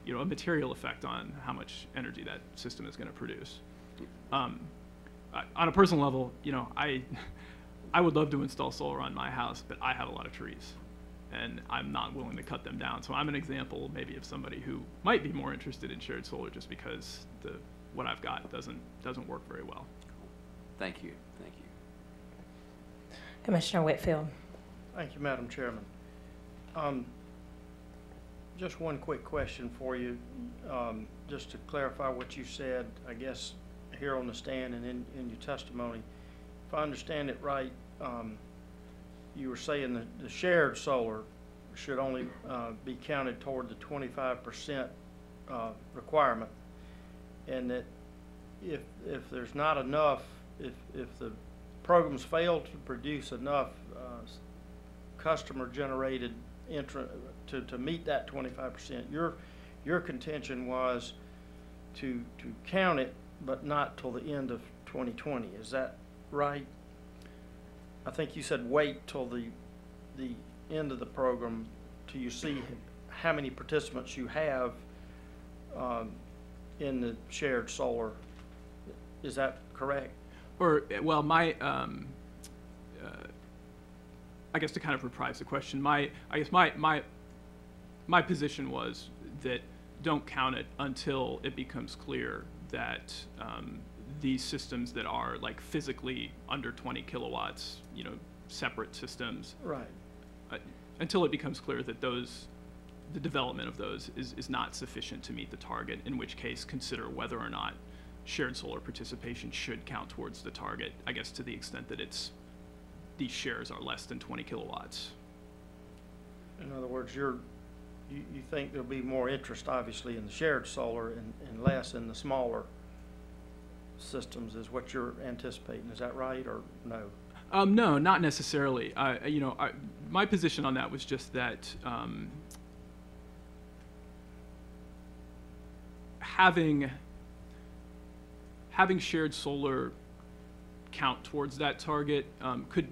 you know, a material effect on how much energy that system is going to produce. On a personal level, you know, I would love to install solar on my house, but I have a lot of trees, and I'm not willing to cut them down. So I'm an example maybe of somebody who might be more interested in shared solar just because what I've got doesn't work very well. Thank you. Thank you. Commissioner Whitfield. Thank you, Madam Chairman. Just one quick question for you, just to clarify what you said, I guess, here on the stand and in your testimony. If I understand it right, you were saying that the shared solar should only be counted toward the 25% requirement, and that if there's not enough, if the programs fail to produce enough customer-generated to meet that 25%, your contention was to count it, but not till the end of 2020. Is that right? I think you said wait till the end of the program till you see how many participants you have in the shared solar. Is that correct? Or, well, my, I guess to kind of reprise the question, my position was that don't count it until it becomes clear that these systems that are like physically under 20 kilowatts, you know, separate systems. Right. Until it becomes clear that the development of those is not sufficient to meet the target, in which case consider whether or not shared solar participation should count towards the target, I guess to the extent that these shares are less than 20 kilowatts. In other words, you think there'll be more interest, obviously, in the shared solar and less in the smaller systems, is what you're anticipating. Is that right, or no? No, not necessarily. You know, my position on that was just that having shared solar count towards that target could,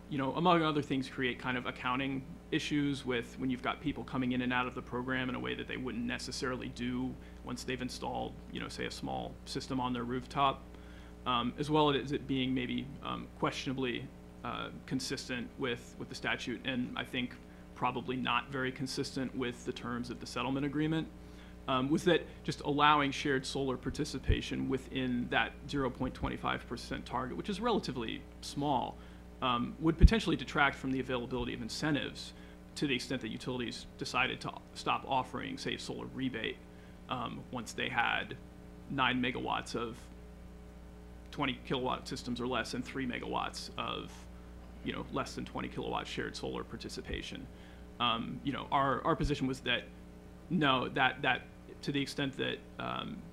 you know, among other things, create kind of accounting issues with when you've got people coming in and out of the program in a way that they wouldn't necessarily do once they've installed, you know, say a small system on their rooftop, as well as it being maybe questionably consistent with the statute, and I think probably not very consistent with the terms of the settlement agreement, was that just allowing shared solar participation within that 0.25% target, which is relatively small, would potentially detract from the availability of incentives to the extent that utilities decided to stop offering, say, solar rebate once they had 9 megawatts of 20 kilowatt systems or less and 3 megawatts of, you know, less than 20 kilowatt shared solar participation. You know, our position was that no, that to the extent that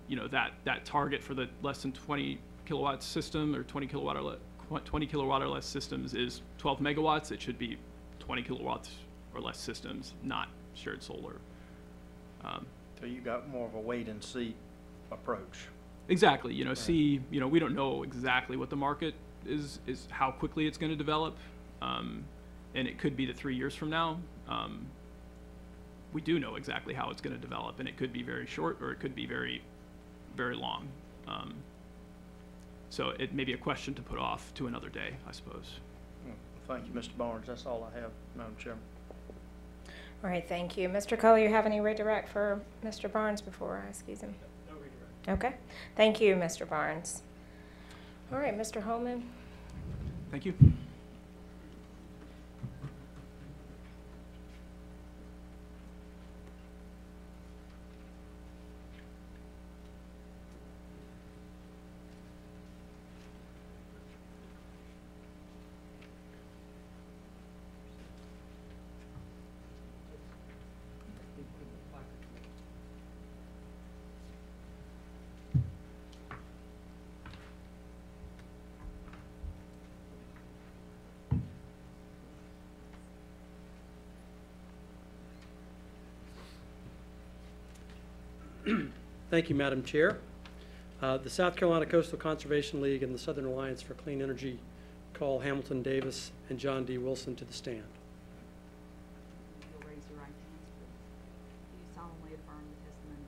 you know, that target for the less than 20 kilowatt system or 20 kilowatt or less systems is 12 megawatts. It should be 20 kilowatts or less systems, not shared solar. So you got more of a wait and see approach. Exactly. You know, Right. see, you know, we don't know exactly what the market is how quickly it's going to develop, and it could be that 3 years from now. We do know exactly how it's going to develop, and it could be very short or it could be very, very long. So it may be a question to put off to another day, I suppose. Thank you, Mr. Barnes. That's all I have, Madam Chairman. All right, thank you. Mr. Cully, you have any redirect for Mr. Barnes before I excuse him? No redirect. Okay. Thank you, Mr. Barnes. All right, Mr. Holman. Thank you. Thank you, Madam Chair. The South Carolina Coastal Conservation League and the Southern Alliance for Clean Energy call Hamilton Davis and John D. Wilson to the stand. You'll raise your right hands, please. Do you solemnly affirm the testimony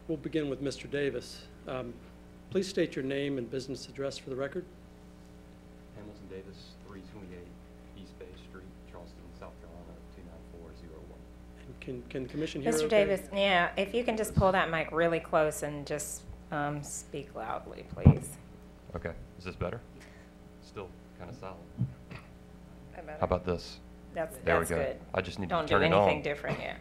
We'll begin with Mr. Davis. Please state your name and business address for the record. Hamilton Davis, 328 East Bay Street, Charleston, South Carolina, 29401. And can the commission hear Mr. okay? Davis, yeah, if you can just pull that mic really close and just speak loudly, please. Okay, is this better? Still kind of silent. How How about this? That's There we go. good. I just need Don't to turn do it on. anything different yet.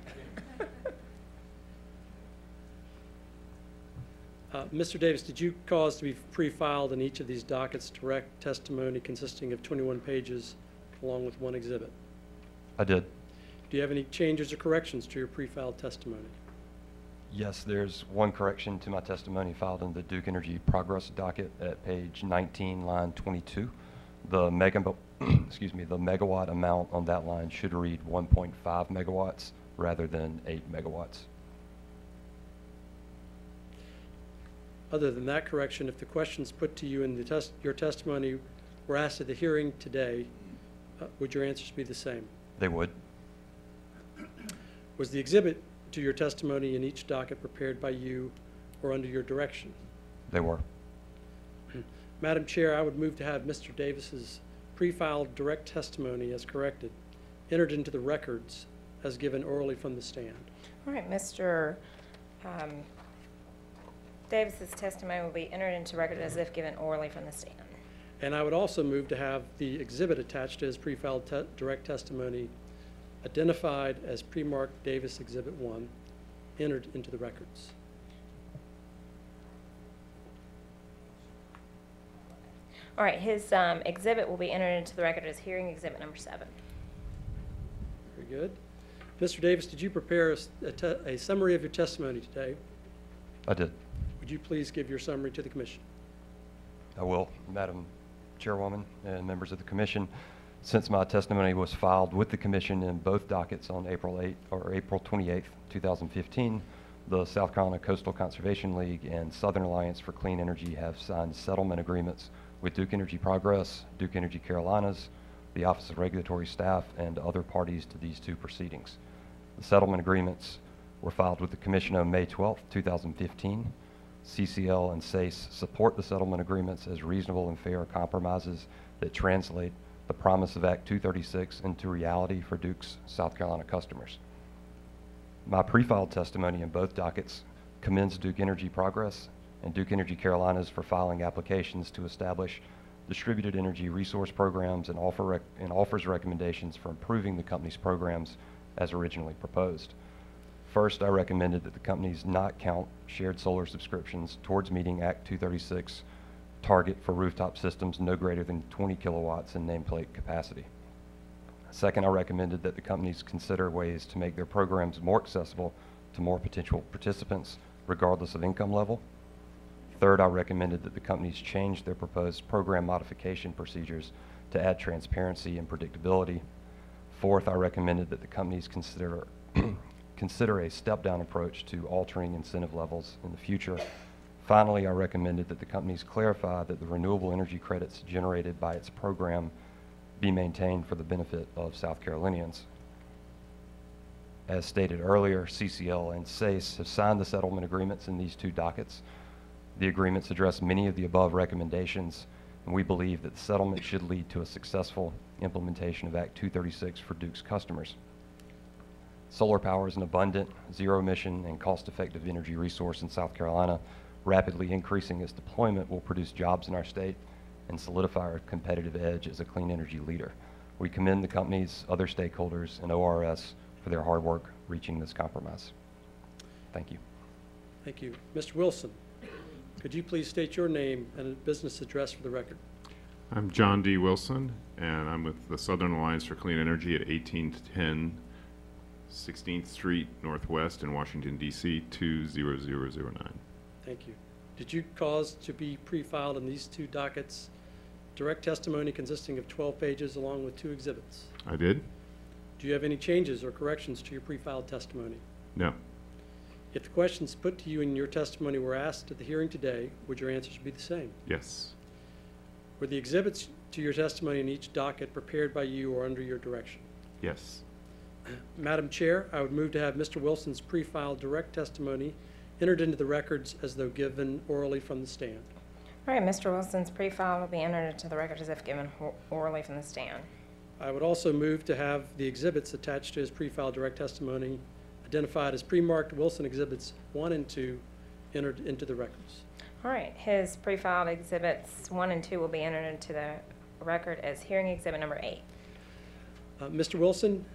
Mr. Davis, did you cause to be pre-filed in each of these dockets direct testimony consisting of 21 pages along with one exhibit? I did. Do you have any changes or corrections to your pre-filed testimony? Yes, there's one correction to my testimony filed in the Duke Energy Progress docket at page 19, line 22. The excuse me, the megawatt amount on that line should read 1.5 megawatts rather than 8 megawatts. Other than that correction, if the questions put to you in your testimony were asked at the hearing today, would your answers be the same? They would. Was the exhibit to your testimony in each docket prepared by you or under your direction? They were. Madam Chair, I would move to have Mr. Davis's pre-filed direct testimony as corrected entered into the records as given orally from the stand. All right, Mr. Davis's testimony will be entered into record as if given orally from the stand. And I would also move to have the exhibit attached to his pre-filed direct testimony identified as pre-marked Davis Exhibit 1 entered into the records. All right, his exhibit will be entered into the record as hearing exhibit number 7. Very good. Mr. Davis, did you prepare a summary of your testimony today? I did. Would you please give your summary to the commission? I will, Madam Chairwoman and members of the commission. Since my testimony was filed with the commission in both dockets on April 28th, 2015, the South Carolina Coastal Conservation League and Southern Alliance for Clean Energy have signed settlement agreements with Duke Energy Progress, Duke Energy Carolinas, the Office of Regulatory Staff, and other parties to these two proceedings. The settlement agreements were filed with the commission on May 12th, 2015. CCL and SACE support the settlement agreements as reasonable and fair compromises that translate the promise of Act 236 into reality for Duke's South Carolina customers. My pre-filed testimony in both dockets commends Duke Energy Progress and Duke Energy Carolinas for filing applications to establish distributed energy resource programs and offers recommendations for improving the company's programs as originally proposed. First, I recommended that the companies not count shared solar subscriptions towards meeting Act 236 target for rooftop systems no greater than 20 kilowatts in nameplate capacity. Second, I recommended that the companies consider ways to make their programs more accessible to more potential participants, regardless of income level. Third, I recommended that the companies change their proposed program modification procedures to add transparency and predictability. Fourth, I recommended that the companies consider a step-down approach to altering incentive levels in the future. Finally, I recommended that the companies clarify that the renewable energy credits generated by its program be maintained for the benefit of South Carolinians. As stated earlier, CCL and SACE have signed the settlement agreements in these two dockets. The agreements address many of the above recommendations, and we believe that the settlement should lead to a successful implementation of Act 236 for Duke's customers. Solar power is an abundant, zero-emission, and cost-effective energy resource in South Carolina. Rapidly increasing its deployment will produce jobs in our state and solidify our competitive edge as a clean energy leader. We commend the companies, other stakeholders, and ORS for their hard work reaching this compromise. Thank you. Thank you. Mr. Wilson, could you please state your name and business address for the record? I'm John D. Wilson, and I'm with the Southern Alliance for Clean Energy at 1810 16th Street Northwest in Washington, D.C. 20009. Thank you. Did you cause to be pre-filed in these two dockets direct testimony consisting of 12 pages along with 2 exhibits? I did. Do you have any changes or corrections to your pre-filed testimony? No. If the questions put to you in your testimony were asked at the hearing today, would your answers be the same? Yes. Were the exhibits to your testimony in each docket prepared by you or under your direction? Yes. Madam Chair, I would move to have Mr. Wilson's pre-filed direct testimony entered into the records as though given orally from the stand. All right, Mr. Wilson's pre-file will be entered into the record as if given orally from the stand. I would also move to have the exhibits attached to his pre-filed direct testimony identified as pre-marked Wilson Exhibits 1 and 2 entered into the records. All right, his pre-filed exhibits 1 and 2 will be entered into the record as hearing exhibit number 8. Mr. Wilson,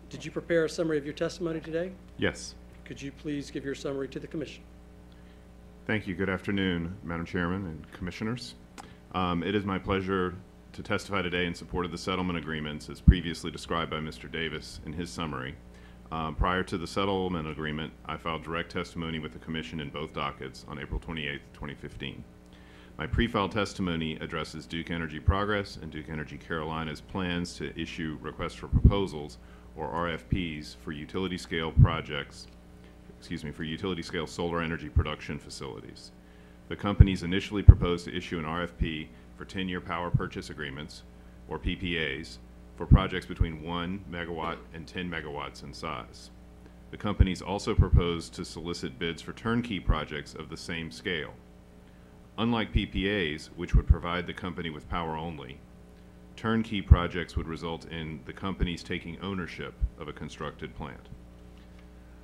did you prepare a summary of your testimony today? Yes. Could you please give your summary to the commission? Thank you. Good afternoon, Madam Chairman and Commissioners. It is my pleasure to testify today in support of the settlement agreements as previously described by Mr. Davis in his summary. Prior to the settlement agreement, I filed direct testimony with the Commission in both dockets on April 28, 2015. My pre-filed testimony addresses Duke Energy Progress and Duke Energy Carolina's plans to issue requests for proposals, or RFPs, for utility-scale projects, for utility-scale solar energy production facilities. The companies initially proposed to issue an RFP for 10-year power purchase agreements, or PPAs, for projects between 1 megawatt and 10 megawatts in size. The companies also proposed to solicit bids for turnkey projects of the same scale. Unlike PPAs, which would provide the company with power only, turnkey projects would result in the companies taking ownership of a constructed plant.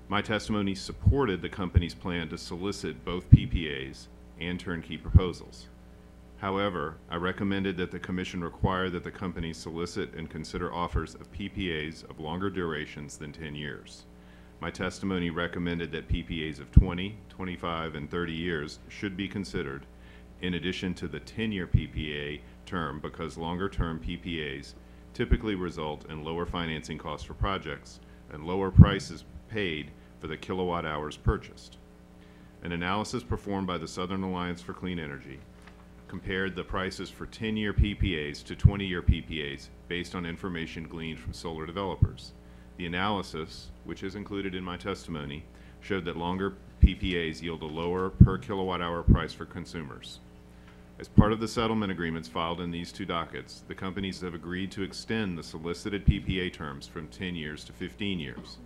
My testimony supported the company's plan to solicit both PPAs and turnkey proposals. However, I recommended that the Commission require that the companies solicit and consider offers of PPAs of longer durations than 10 years. My testimony recommended that PPAs of 20, 25, and 30 years should be considered, in addition to the 10-year PPA term, because longer-term PPAs typically result in lower financing costs for projects and lower prices paid for the kilowatt hours purchased. An analysis performed by the Southern Alliance for Clean Energy compared the prices for 10-year PPAs to 20-year PPAs based on information gleaned from solar developers. The analysis, which is included in my testimony, showed that longer PPAs yield a lower per kilowatt hour price for consumers. As part of the settlement agreements filed in these two dockets, the companies have agreed to extend the solicited PPA terms from 10 years to 15 years.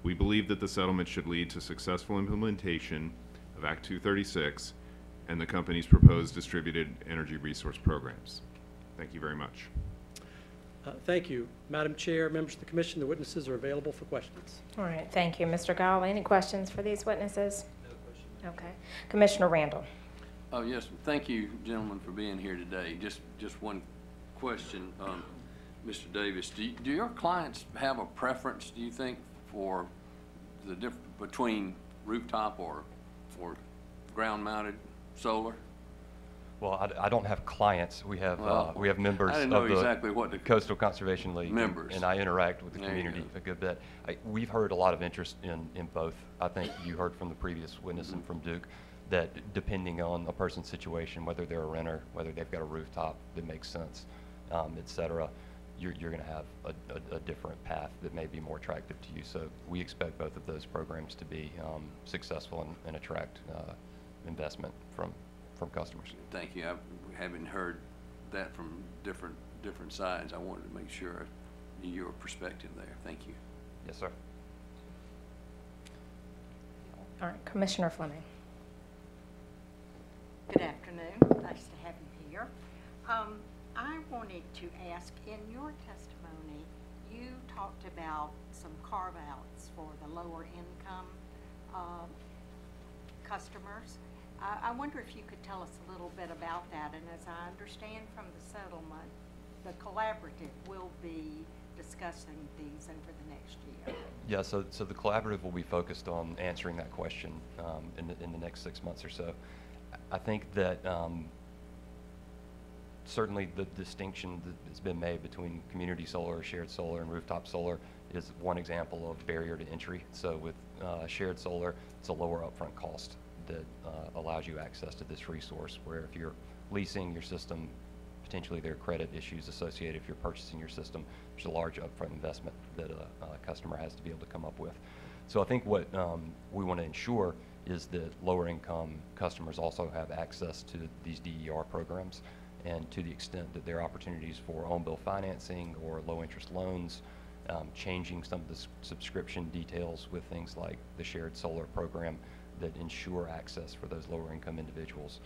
We believe that the settlement should lead to successful implementation of Act 236 and the company's proposed distributed energy resource programs. Thank you very much. Thank you. Madam Chair, members of the Commission, the witnesses are available for questions. All right, thank you. Mr. Gall, any questions for these witnesses? No questions. Okay. Commissioner Randall. Oh, yes, thank you, gentlemen, for being here today. Just one question, Mr. Davis. Do your clients have a preference, do you think, for the between rooftop or ground-mounted solar? Well, I don't have clients. We have members I didn't know of the exactly what the Coastal Conservation League, members. and I interact with the There you community go. a good bit. We've heard a lot of interest in both. I think you heard from the previous witness and from Duke that depending on a person's situation, whether they're a renter, whether they've got a rooftop that makes sense, et cetera, you're going to have a different path that may be more attractive to you. So we expect both of those programs to be successful and attract investment from customers. Thank you. Having heard that from different sides, I wanted to make sure your perspective there. Thank you. Yes, sir. All right, Commissioner Fleming. Good afternoon. Nice to have you here. I wanted to ask, in your testimony, you talked about some carve-outs for the lower income customers. I wonder if you could tell us a little bit about that. And as I understand from the settlement, the collaborative will be discussing these over the next year. Yeah, so the collaborative will be focused on answering that question in the next 6 months or so. I think that certainly the distinction that's been made between community solar, shared solar, and rooftop solar is one example of barrier to entry. So with shared solar, it's a lower upfront cost that allows you access to this resource, where if you're leasing your system, potentially there are credit issues associated. If you're purchasing your system, there's a large upfront investment that a customer has to be able to come up with. So I think what we want to ensure is that lower income customers also have access to these DER programs, and to the extent that there are opportunities for home bill financing or low interest loans, changing some of the subscription details with things like the shared solar program, that ensure access for those lower income individuals.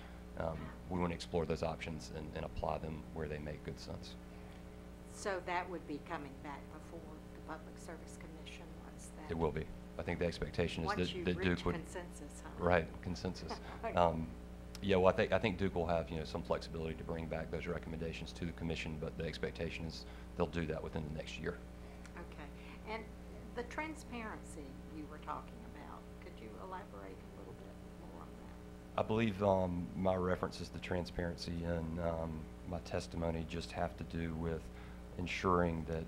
We want to explore those options and apply them where they make good sense. So that would be coming back before the Public Service Commission, once that? It will be. I think the expectation is Once you that reach Duke would. consensus, huh? Right, consensus. Yeah, well, I think Duke will have, some flexibility to bring back those recommendations to the commission, but the expectation is they'll do that within the next year. Okay. And the transparency you were talking about, could you elaborate a little bit more on that? I believe my references to transparency and my testimony just have to do with ensuring that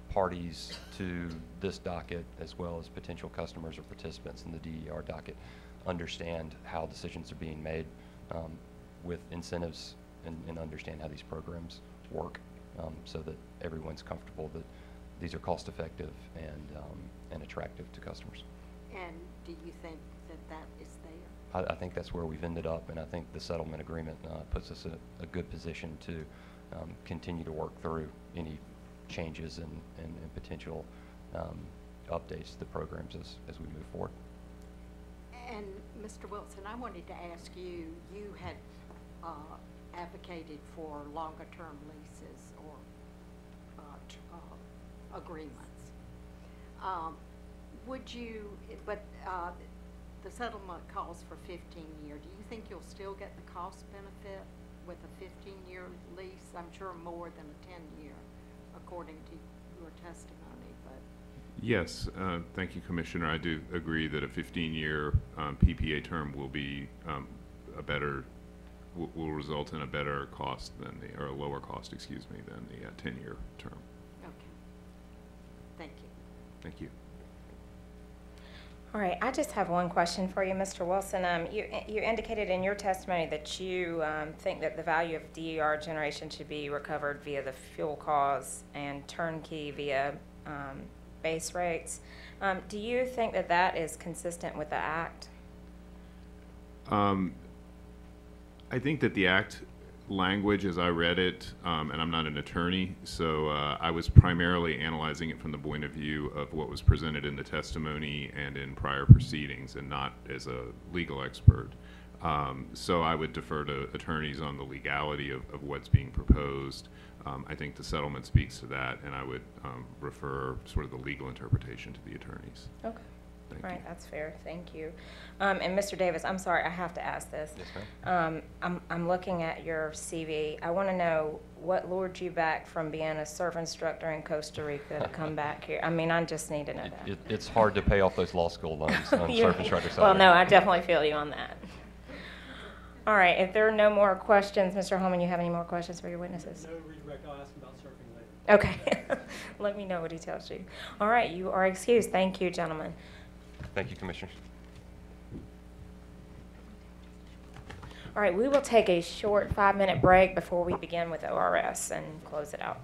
parties to this docket, as well as potential customers or participants in the DER docket, understand how decisions are being made with incentives and understand how these programs work, so that everyone's comfortable that these are cost effective and attractive to customers. And do you think that that is there? I think that's where we've ended up, and I think the settlement agreement puts us in a good position to continue to work through any changes and potential updates to the programs as we move forward. And Mr. Wilson, I wanted to ask you, you had advocated for longer term leases or agreements. Would you, but the settlement calls for 15-year. Do you think you'll still get the cost benefit with a 15-year lease? I'm sure more than a 10-year, according to your testimony, but. Yes, thank you, Commissioner. I do agree that a 15-year PPA term will be will result in a better cost than or a lower cost, excuse me, than the 10-year term. Okay. Thank you. Thank you. All right, I just have one question for you, Mr. Wilson. You indicated in your testimony that you think that the value of DER generation should be recovered via the fuel costs and turnkey via base rates. Do you think that that is consistent with the Act? I think that the Act language, as I read it, and I'm not an attorney, so I was primarily analyzing it from the point of view of what was presented in the testimony and in prior proceedings, and not as a legal expert. So I would defer to attorneys on the legality of what's being proposed. I think the settlement speaks to that, and I would refer sort of the legal interpretation to the attorneys. Okay. Thank Right, you. that's fair. Thank you. And Mr. Davis, I'm sorry, I have to ask this. Yes, ma'am. I'm looking at your CV. I want to know what lured you back from being a surf instructor in Costa Rica to come back here. I mean, I just need to know that. It's hard to pay off those law school loans on You- surf instructor salary. Well, no, I definitely feel you on that. All right, if there are no more questions, Mr. Holman, you have any more questions for your witnesses? No redirect, I'll ask about surfing later. Okay. Let me know what he tells you. All right, you are excused. Thank you, gentlemen. Thank you, Commissioners. All right, we will take a short 5-minute break before we begin with ORS and close it out.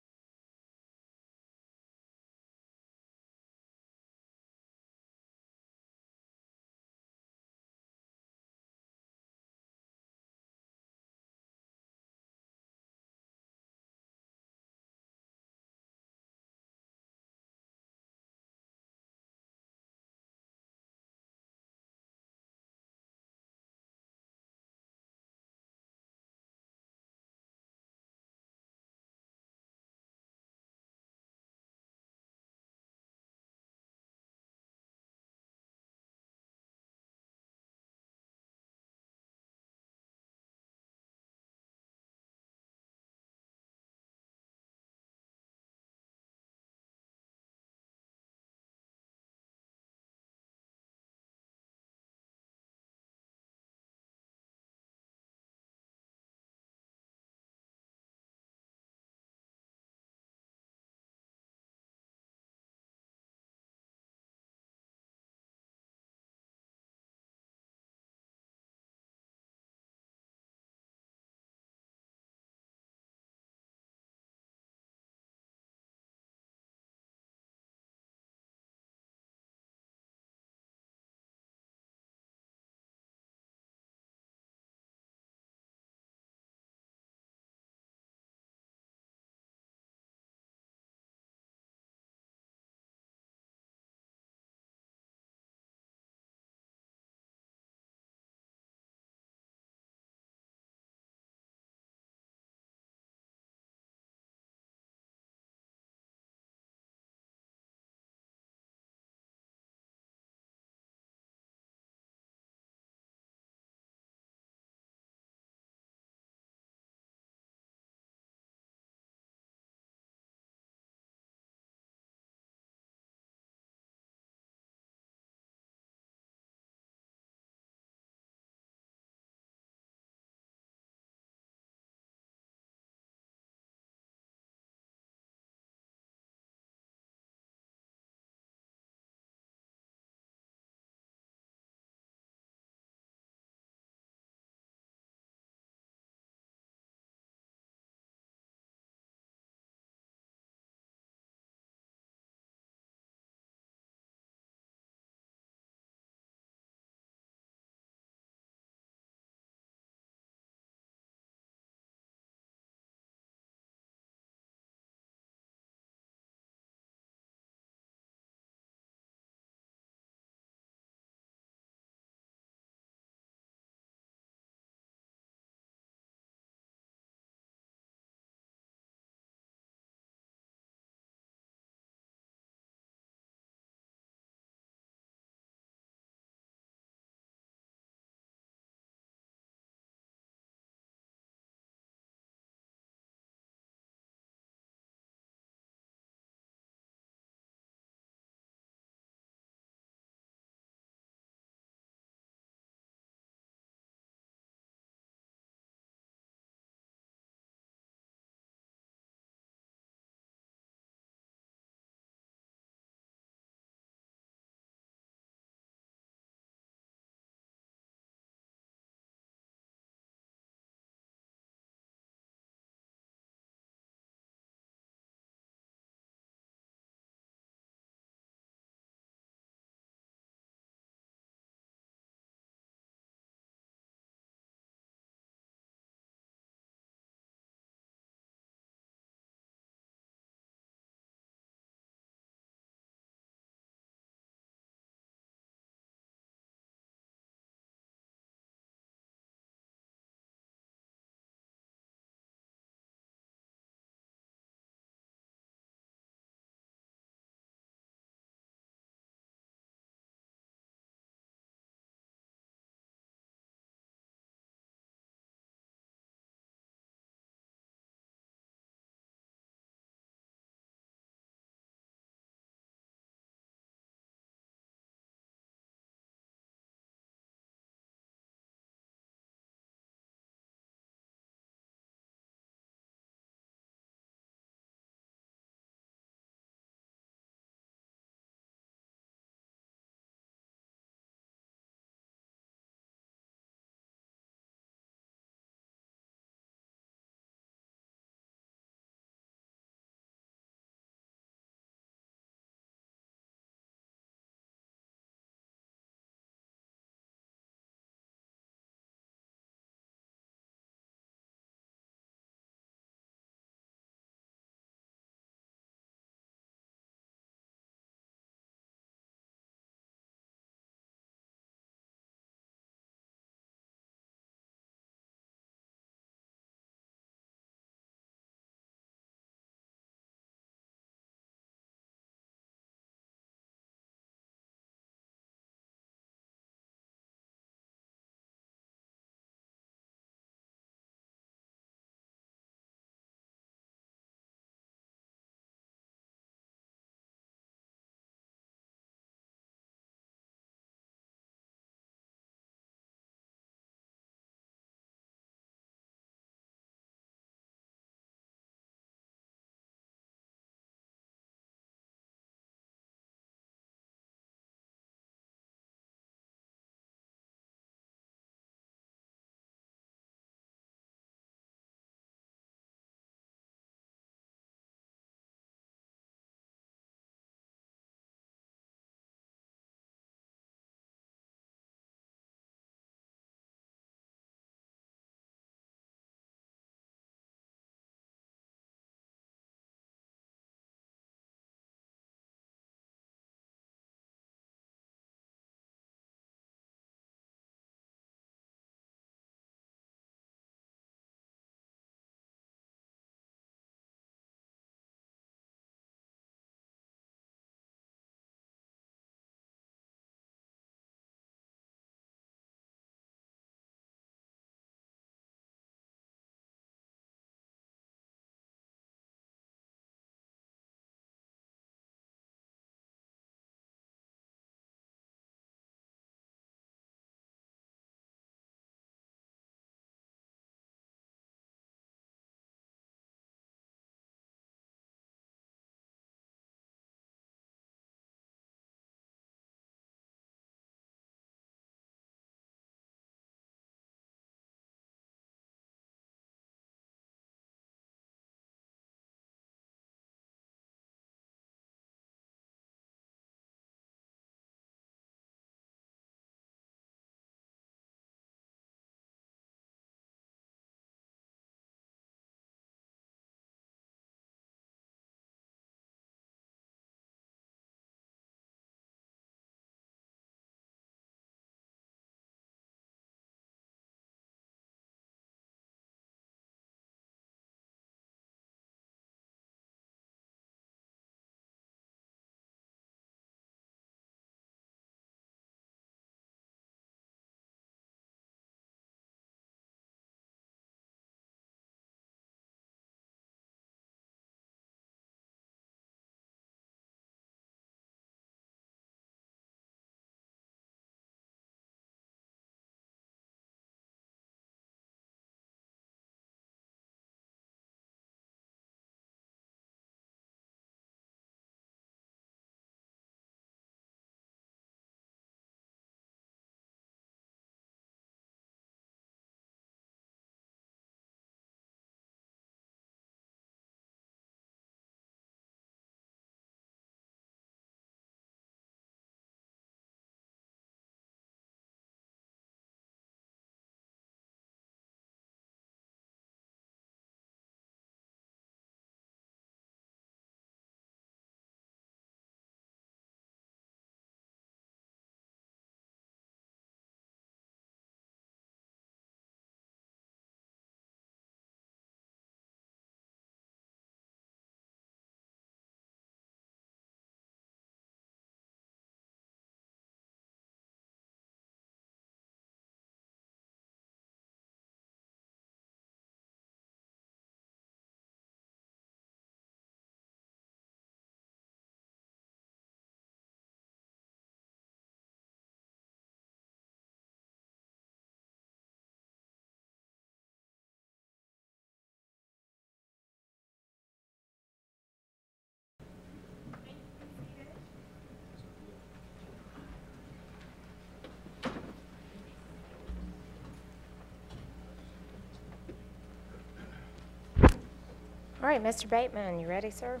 All right, Mr. Bateman, you ready, sir?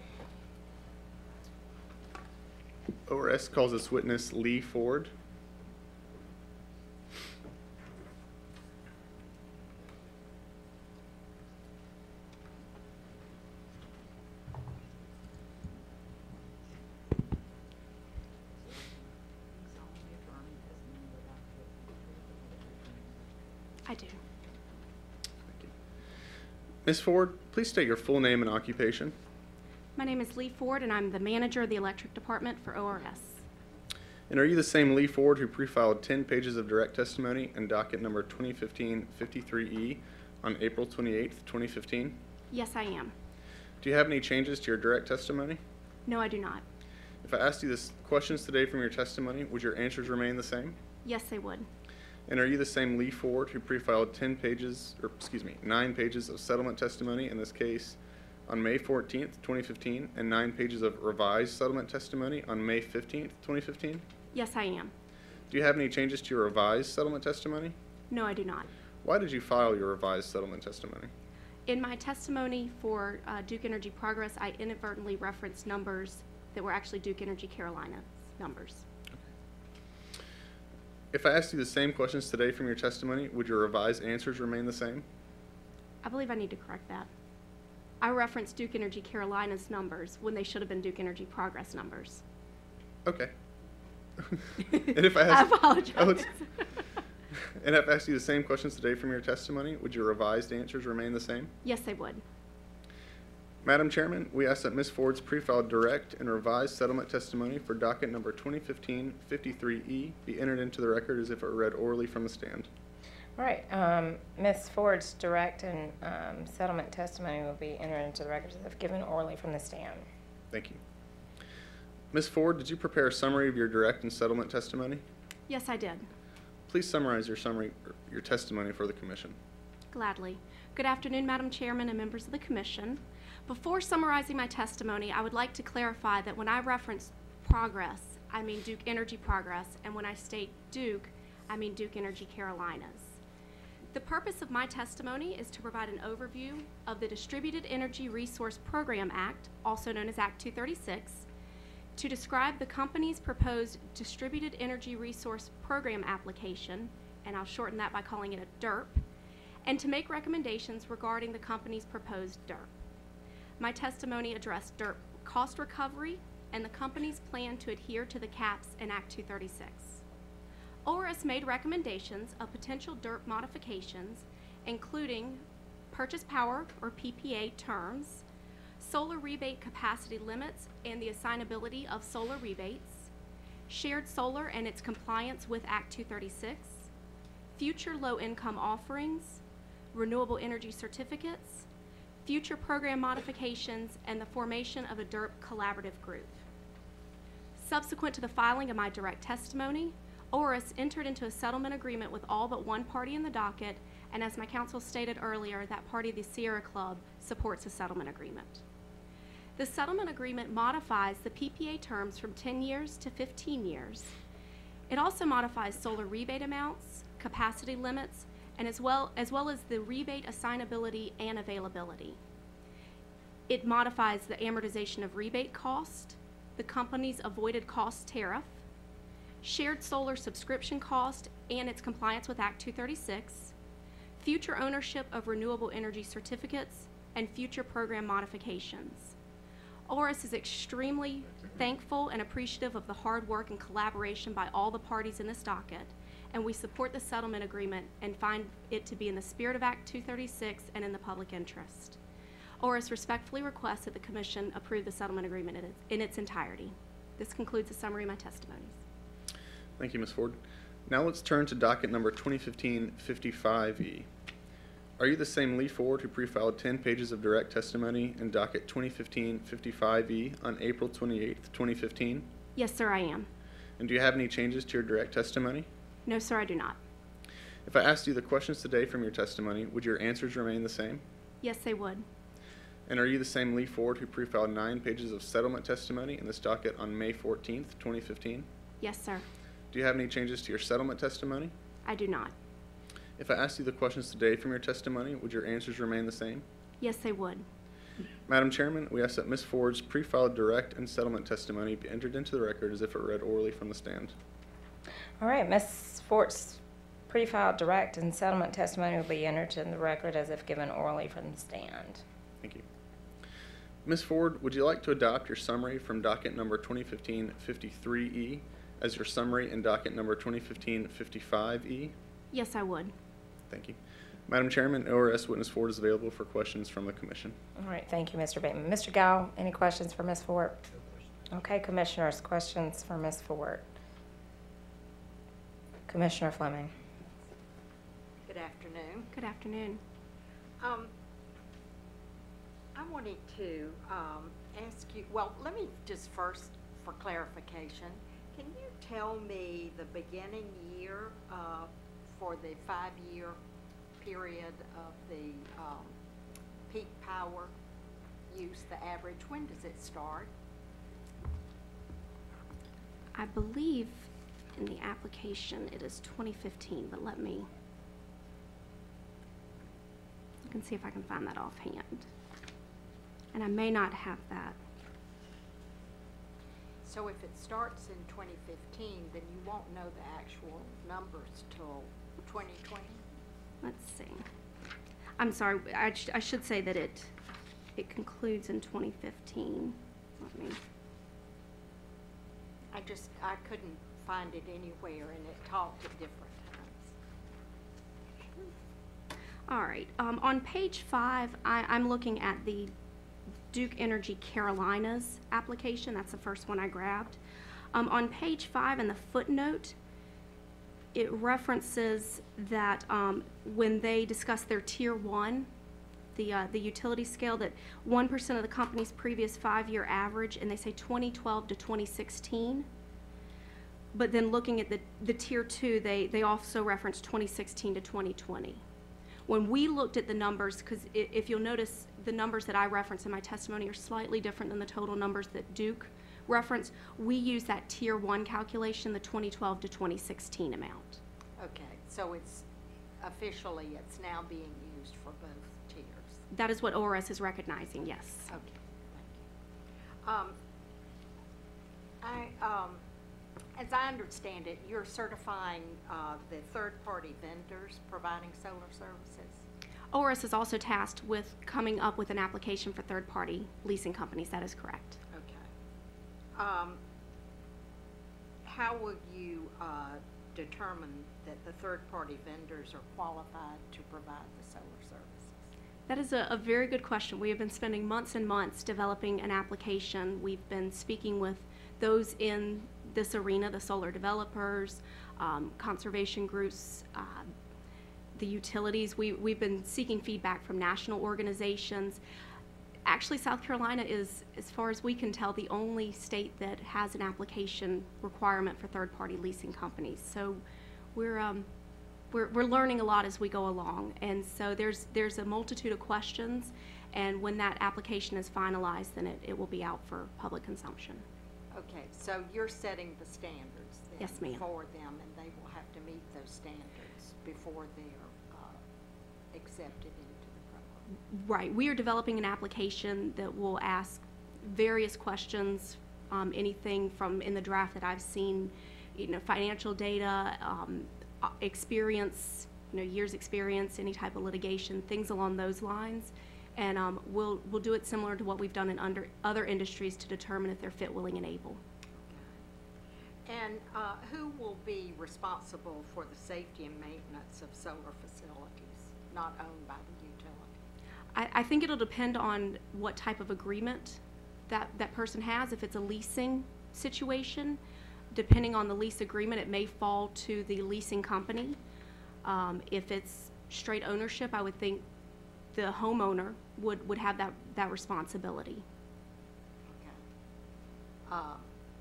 ORS calls this witness Lee Ford. I do. Ms. Ford, please state your full name and occupation. My name is Lee Ford, and I'm the manager of the electric department for ORS. And are you the same Lee Ford who pre-filed 10 pages of direct testimony in docket number 2015-53E on April 28th, 2015? Yes, I am. Do you have any changes to your direct testimony? No, I do not. If I asked you this questions today from your testimony, would your answers remain the same? Yes, they would. And are you the same Lee Ford who pre-filed 9 pages of settlement testimony in this case on May 14th, 2015, and 9 pages of revised settlement testimony on May 15th, 2015? Yes, I am. Do you have any changes to your revised settlement testimony? No, I do not. Why did you file your revised settlement testimony? In my testimony for Duke Energy Progress, I inadvertently referenced numbers that were actually Duke Energy Carolina's numbers. If I asked you the same questions today from your testimony, would your revised answers remain the same? I believe I need to correct that. I referenced Duke Energy Carolina's numbers when they should have been Duke Energy Progress numbers. Okay. And if I I apologize. And if I asked you the same questions today from your testimony, would your revised answers remain the same? Yes, they would. Madam Chairman, we ask that Ms. Ford's pre-filed direct and revised settlement testimony for docket number 2015-53E be entered into the record as if it were read orally from the stand. All right, Ms. Ford's direct and settlement testimony will be entered into the record as if given orally from the stand. Thank you. Ms. Ford, did you prepare a summary of your direct and settlement testimony? Yes, I did. Please summarize your testimony for the Commission. Gladly. Good afternoon, Madam Chairman and members of the Commission. Before summarizing my testimony, I would like to clarify that when I reference Progress, I mean Duke Energy Progress, and when I state Duke, I mean Duke Energy Carolinas. The purpose of my testimony is to provide an overview of the Distributed Energy Resource Program Act, also known as Act 236, to describe the company's proposed Distributed Energy Resource Program application, and I'll shorten that by calling it a DERP, and to make recommendations regarding the company's proposed DERP. My testimony addressed DERP cost recovery and the company's plan to adhere to the caps in Act 236. ORS made recommendations of potential DERP modifications, including purchase power or PPA terms, solar rebate capacity limits and the assignability of solar rebates, shared solar and its compliance with Act 236, future low-income offerings, renewable energy certificates, future program modifications, and the formation of a DERP collaborative group. Subsequent to the filing of my direct testimony, ORS entered into a settlement agreement with all but one party in the docket, and as my counsel stated earlier, that party, the Sierra Club, supports the settlement agreement. The settlement agreement modifies the PPA terms from 10 years to 15 years. It also modifies solar rebate amounts, capacity limits, and as well as the rebate assignability and availability. It modifies the amortization of rebate cost, the company's avoided cost tariff, shared solar subscription cost and its compliance with Act 236, future ownership of renewable energy certificates, and future program modifications. ORS is extremely thankful and appreciative of the hard work and collaboration by all the parties in this docket, and we support the settlement agreement and find it to be in the spirit of Act 236 and in the public interest. ORS respectfully requests that the Commission approve the settlement agreement in its entirety. This concludes the summary of my testimonies. Thank you, Ms. Ford. Now let's turn to docket number 2015-55E. Are you the same Lee Ford who pre-filed 10 pages of direct testimony in docket 2015-55E on April 28th, 2015? Yes, sir, I am. And do you have any changes to your direct testimony? No, sir, I do not. If I asked you the questions today from your testimony, would your answers remain the same? Yes, they would. And are you the same Lee Ford who pre-filed 9 pages of settlement testimony in this docket on May 14th, 2015? Yes, sir. Do you have any changes to your settlement testimony? I do not. If I asked you the questions today from your testimony, would your answers remain the same? Yes, they would. Madam Chairman, we ask that Ms. Ford's pre-filed direct and settlement testimony be entered into the record as if it read orally from the stand. All right, Ms. Fort's pre-filed direct and settlement testimony will be entered in the record as if given orally from the stand. Thank you. Ms. Ford, would you like to adopt your summary from docket number 2015-53E as your summary in docket number 2015-55E? Yes, I would. Thank you. Madam Chairman, ORS Witness Ford is available for questions from the Commission. All right, thank you, Mr. Bateman. Mr. Gao, any questions for Ms. Fort? Okay, Commissioners, questions for Ms. Fort? Commissioner Fleming. Good afternoon. Good afternoon. I wanted to ask you, well, let me just first, for clarification, can you tell me the beginning year for the 5-year period of the peak power use, the average? When does it start? I believe in the application it is 2015, but let me look and see if I can find that offhand. And I may not have that. So if it starts in 2015, then you won't know the actual numbers till 2020? Let's see. I'm sorry, I should say that it concludes in 2015. Let me. I couldn't find it anywhere, and it talked at different times. All right. On page 5, I'm looking at the Duke Energy Carolinas application. That's the first one I grabbed. On page 5 in the footnote, it references that when they discuss their Tier 1, the utility scale, that 1% of the company's previous 5-year average, and they say 2012 to 2016. But then looking at the Tier 2, they also reference 2016 to 2020. When we looked at the numbers, because if you'll notice, the numbers that I reference in my testimony are slightly different than the total numbers that Duke referenced. We use that Tier 1 calculation, the 2012 to 2016 amount. Okay, so it's officially, it's now being used for both tiers. That is what ORS is recognizing, yes. Okay, thank you. As I understand it, you're certifying the third-party vendors providing solar services? ORS is also tasked with coming up with an application for third-party leasing companies. That is correct. Okay. How will you determine that the third-party vendors are qualified to provide the solar services? That is a very good question. We have been spending months and months developing an application. We've been speaking with those in this arena, the solar developers, conservation groups, the utilities. We've been seeking feedback from national organizations. Actually, South Carolina is, as far as we can tell, the only state that has an application requirement for third-party leasing companies. So we're learning a lot as we go along, and so there's a multitude of questions, and when that application is finalized, then it will be out for public consumption. Okay, so you're setting the standards then? Yes, ma'am. For them, and they will have to meet those standards before they're accepted into the program? Right. We are developing an application that will ask various questions, anything from, in the draft that I've seen, financial data, experience, years experience, any type of litigation, things along those lines. And we'll do it similar to what we've done in other industries to determine if they're fit, willing, and able. Okay. And who will be responsible for the safety and maintenance of solar facilities not owned by the utility? I think it'll depend on what type of agreement that person has. If it's a leasing situation, depending on the lease agreement, it may fall to the leasing company. If it's straight ownership, I would think the homeowner would have that responsibility. Okay.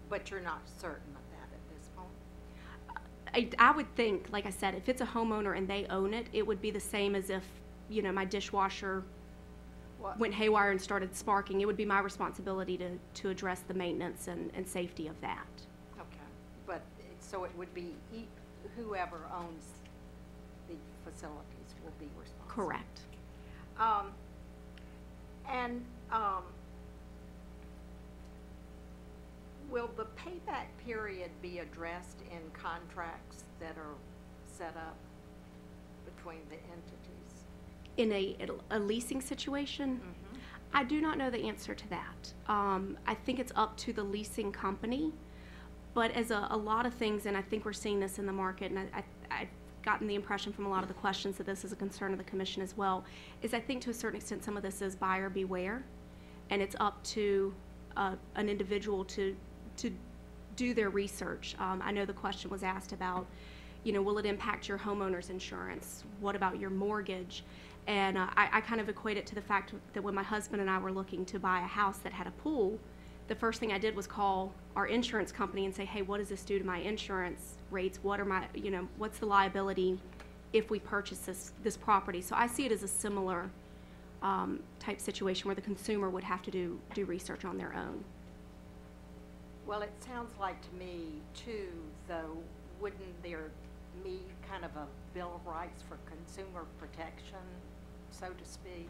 But you're not certain of that at this point? I would think, like I said, if it's a homeowner and they own it, it would be the same as if, my dishwasher went haywire and started sparking. It would be my responsibility to address the maintenance and safety of that. Okay. But, so it would be whoever owns the facilities will be responsible? Correct. And, will the payback period be addressed in contracts that are set up between the entities? In a leasing situation? I do not know the answer to that. I think it's up to the leasing company, but as a lot of things, and I think we're seeing this in the market, and I've gotten the impression from a lot of the questions that this is a concern of the commission as well, is I think to a certain extent some of this is buyer beware, and it's up to an individual to do their research. I know the question was asked about, you know, will it impact your homeowner's insurance? What about your mortgage? And I kind of equate it to the fact that when my husband and I were looking to buy a house that had a pool, the first thing I did was call our insurance company and say, hey, what does this do to my insurance rates? What are my, you know, what's the liability if we purchase this property? So I see it as a similar type situation where the consumer would have to do research on their own. Well, it sounds like to me too, though, wouldn't there be kind of a Bill of Rights for consumer protection, so to speak?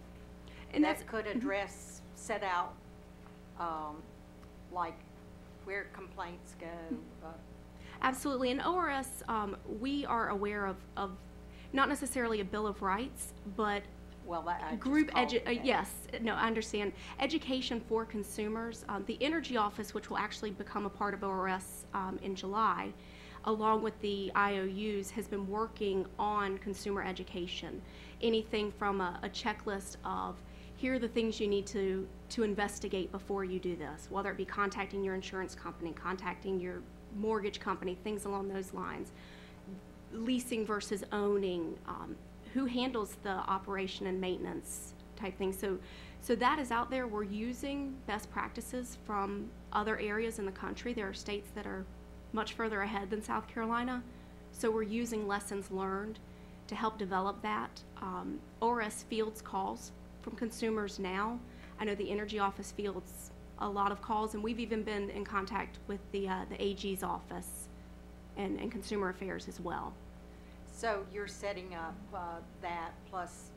And that could address, set out, like where complaints go. Absolutely. In ORS, we are aware of not necessarily a Bill of Rights, but well, group yes, no, I understand. Education for consumers. The Energy Office, which will actually become a part of ORS in July, along with the IOUs, has been working on consumer education. Anything from a checklist of here are the things you need to investigate before you do this, whether it be contacting your insurance company, contacting your mortgage company, things along those lines. Leasing versus owning, who handles the operation and maintenance type thing. So that is out there. We're using best practices from other areas in the country. There are states that are much further ahead than South Carolina. So we're using lessons learned to help develop that. ORS fields calls from consumers now. I know the Energy Office fields a lot of calls, and we've even been in contact with the AG's office and Consumer Affairs as well. So you're setting up that plus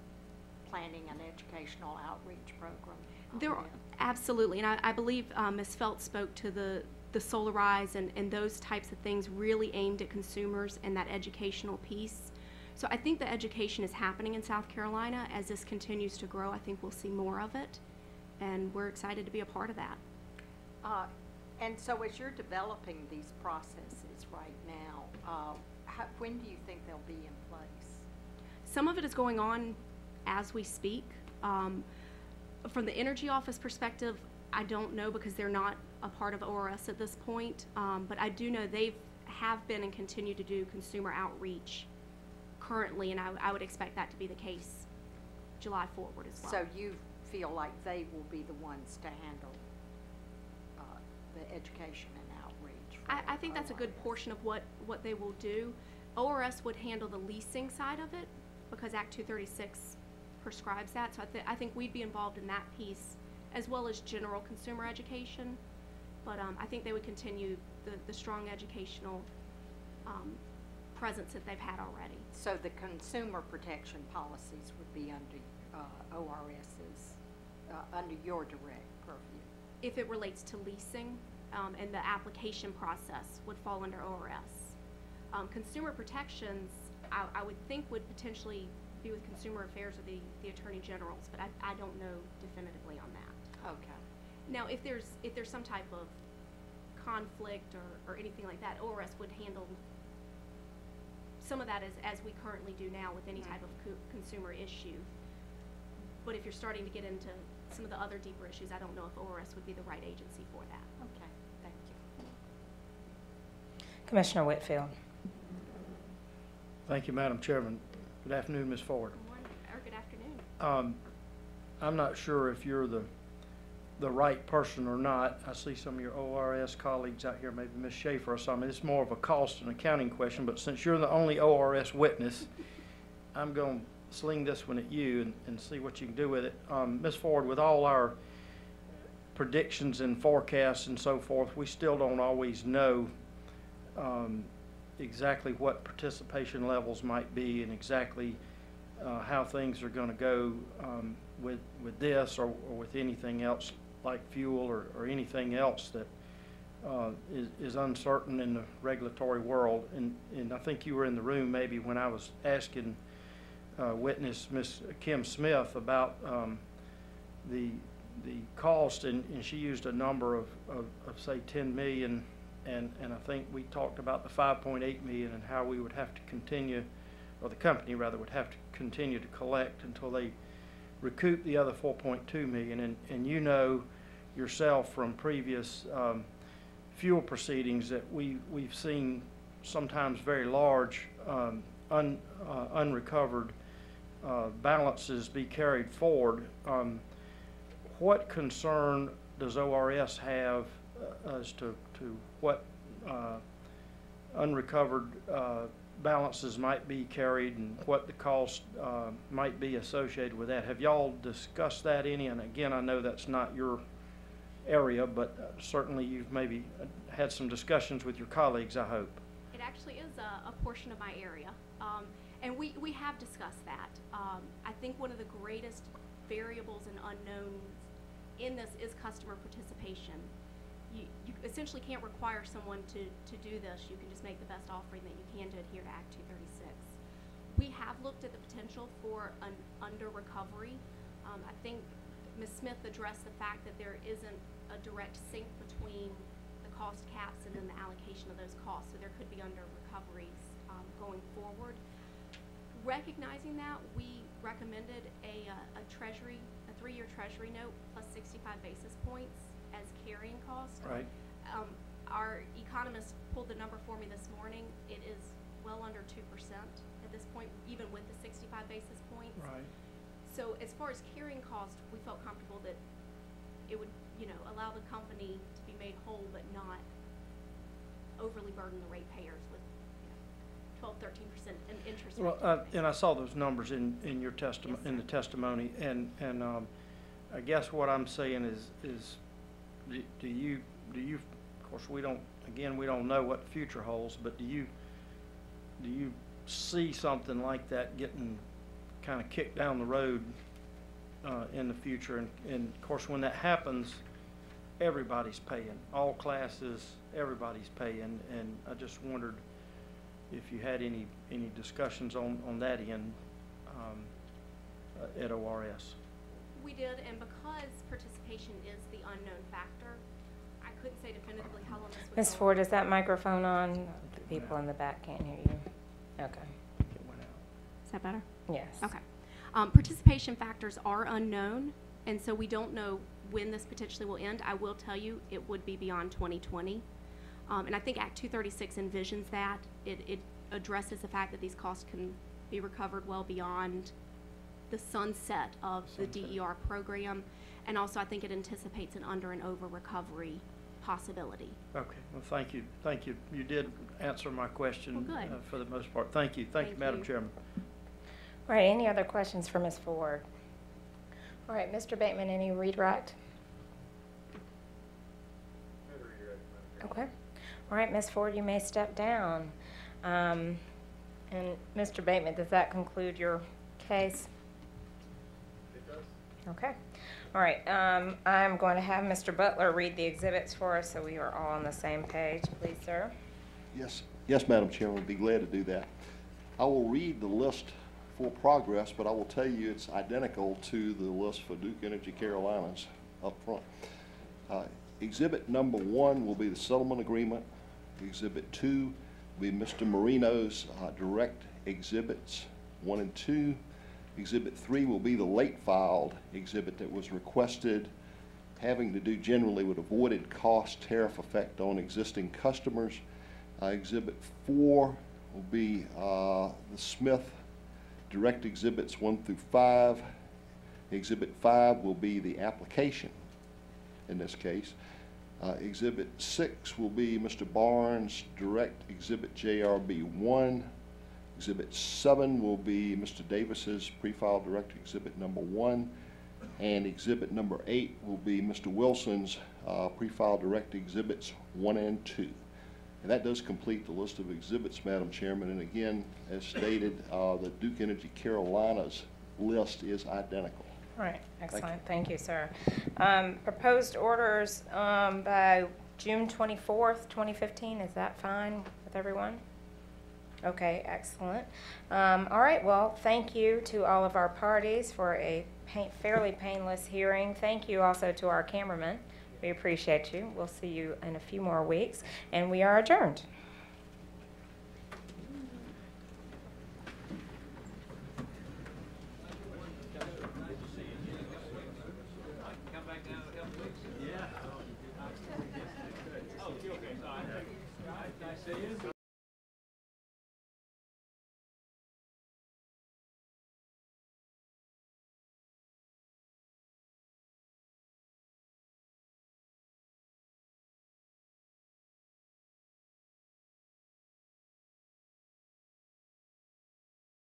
planning an educational outreach program? There are, absolutely, and I believe Ms. Felt spoke to the Solarize and those types of things really aimed at consumers and that educational piece. So I think the education is happening in South Carolina. As this continues to grow, I think we'll see more of it, and we're excited to be a part of that. And so as you're developing these processes right now, when do you think they'll be in place? Some of it is going on as we speak. From the Energy Office perspective, I don't know because they're not a part of ORS at this point, but I do know they have been and continue to do consumer outreach currently, and I would expect that to be the case July forward as well. So you feel like they will be the ones to handle the education and outreach? I think that's a good portion of what they will do. ORS would handle the leasing side of it because Act 236 prescribes that, so I think we'd be involved in that piece as well as general consumer education, but I think they would continue the strong educational presence that they've had already. So the consumer protection policies would be under ORS's, under your direct purview? If it relates to leasing, and the application process would fall under ORS. Consumer protections, I would think would potentially be with Consumer Affairs or the Attorney Generals, but I don't know definitively on that. Okay. Now, if there's some type of conflict or anything like that, ORS would handle some of that as we currently do now with any type of consumer issue. But if you're starting to get into some of the other deeper issues, I don't know if ORS would be the right agency for that. Okay, thank you. Commissioner Whitfield. Thank you, Madam Chairman. Good afternoon, Ms. Ford. Good morning, or good afternoon. I'm not sure if you're the right person or not. I see some of your ORS colleagues out here, maybe Ms. Schaefer or something. It's more of a cost and accounting question, but since you're the only ORS witness, I'm going to sling this one at you and see what you can do with it. Ms. Ford, with all our predictions and forecasts and so forth, we still don't always know exactly what participation levels might be and exactly how things are going to go with this or with anything else like fuel or anything else that is uncertain in the regulatory world. And I think you were in the room maybe when I was asking witness Ms. Kim Smith about the cost, and she used a number of say 10 million, and I think we talked about the 5.8 million and how we would have to continue, or the company rather would have to continue to collect until they recoup the other 4.2 million. And you know yourself from previous fuel proceedings that we've seen sometimes very large unrecovered balances be carried forward. What concern does ORS have as to what unrecovered balances might be carried and what the cost might be associated with that? Have y'all discussed that any? And again, I know that's not your area, but certainly you've maybe had some discussions with your colleagues, I hope. It actually is a portion of my area, and we have discussed that. I think one of the greatest variables and unknowns in this is customer participation. You essentially can't require someone to do this. You can just make the best offering that you can to adhere to Act 236. We have looked at the potential for an under recovery. I think Ms. Smith addressed the fact that there isn't a direct sync between the cost caps and then the allocation of those costs, so there could be under recoveries going forward. Recognizing that, we recommended a 3-year treasury note plus 65 basis points as carrying cost. Right. Our economist pulled the number for me this morning. It is well under 2% at this point, even with the 65 basis points. Right. So as far as carrying cost, we felt comfortable that it would, allow the company to be made whole, but not overly burden the ratepayers with 12, 13% in interest rate. Well, and I saw those numbers in your testimony, Yes, in the testimony, and I guess what I'm saying is, do you, of course, we don't know what the future holds, but do you see something like that getting kind of kicked down the road in the future? And of course, when that happens, everybody's paying, all classes, everybody's paying, and I just wondered if you had any discussions on that end at ORS. We did, and because participation is the unknown factor, I couldn't say definitively how long this would Ms. go. Ford, is that microphone on? The people in the back can't hear you. Okay. Is that better? Yes. Okay. Participation factors are unknown, and so we don't know when this potentially will end. I will tell you it would be beyond 2020. And I think Act 236 envisions that. It addresses the fact that these costs can be recovered well beyond the sunset of the DER program. And also I think it anticipates an under and over recovery possibility. Okay, well, thank you. Thank you. You did answer my question Well, good. For the most part. Thank you. Thank you, Madam Chairman. All right, any other questions for Ms. Ford? All right, Mr. Bateman, any redirect? Okay. All right, Ms. Ford, you may step down. And Mr. Bateman, does that conclude your case? It does. Okay. All right, I'm going to have Mr. Butler read the exhibits for us so we are all on the same page. Please, sir. Yes, Madam Chairman, I'd be glad to do that. I will read the list for progress, but I will tell you it's identical to the list for Duke Energy Carolinas up front. Exhibit number 1 will be the settlement agreement. Exhibit 2 will be Mr. Marino's direct exhibits 1 and 2. Exhibit 3 will be the late filed exhibit that was requested, having to do generally with avoided cost tariff effect on existing customers. Exhibit 4 will be the Smith direct exhibits 1 through 5. Exhibit 5 will be the application in this case. Exhibit 6 will be Mr. Barnes' direct exhibit JRB 1. Exhibit 7 will be Mr. Davis's pre-filed direct exhibit number 1. And exhibit number 8 will be Mr. Wilson's pre-filed direct exhibits 1 and 2. And that does complete the list of exhibits, Madam Chairman. And again, as stated, the Duke Energy Carolinas list is identical. All right, excellent. Thank you, sir. Proposed orders by June 24th, 2015. Is that fine with everyone? Okay, excellent. All right, well, thank you to all of our parties for a fairly painless hearing. Thank you also to our cameraman. We appreciate you. We'll see you in a few more weeks, and we are adjourned. Yeah.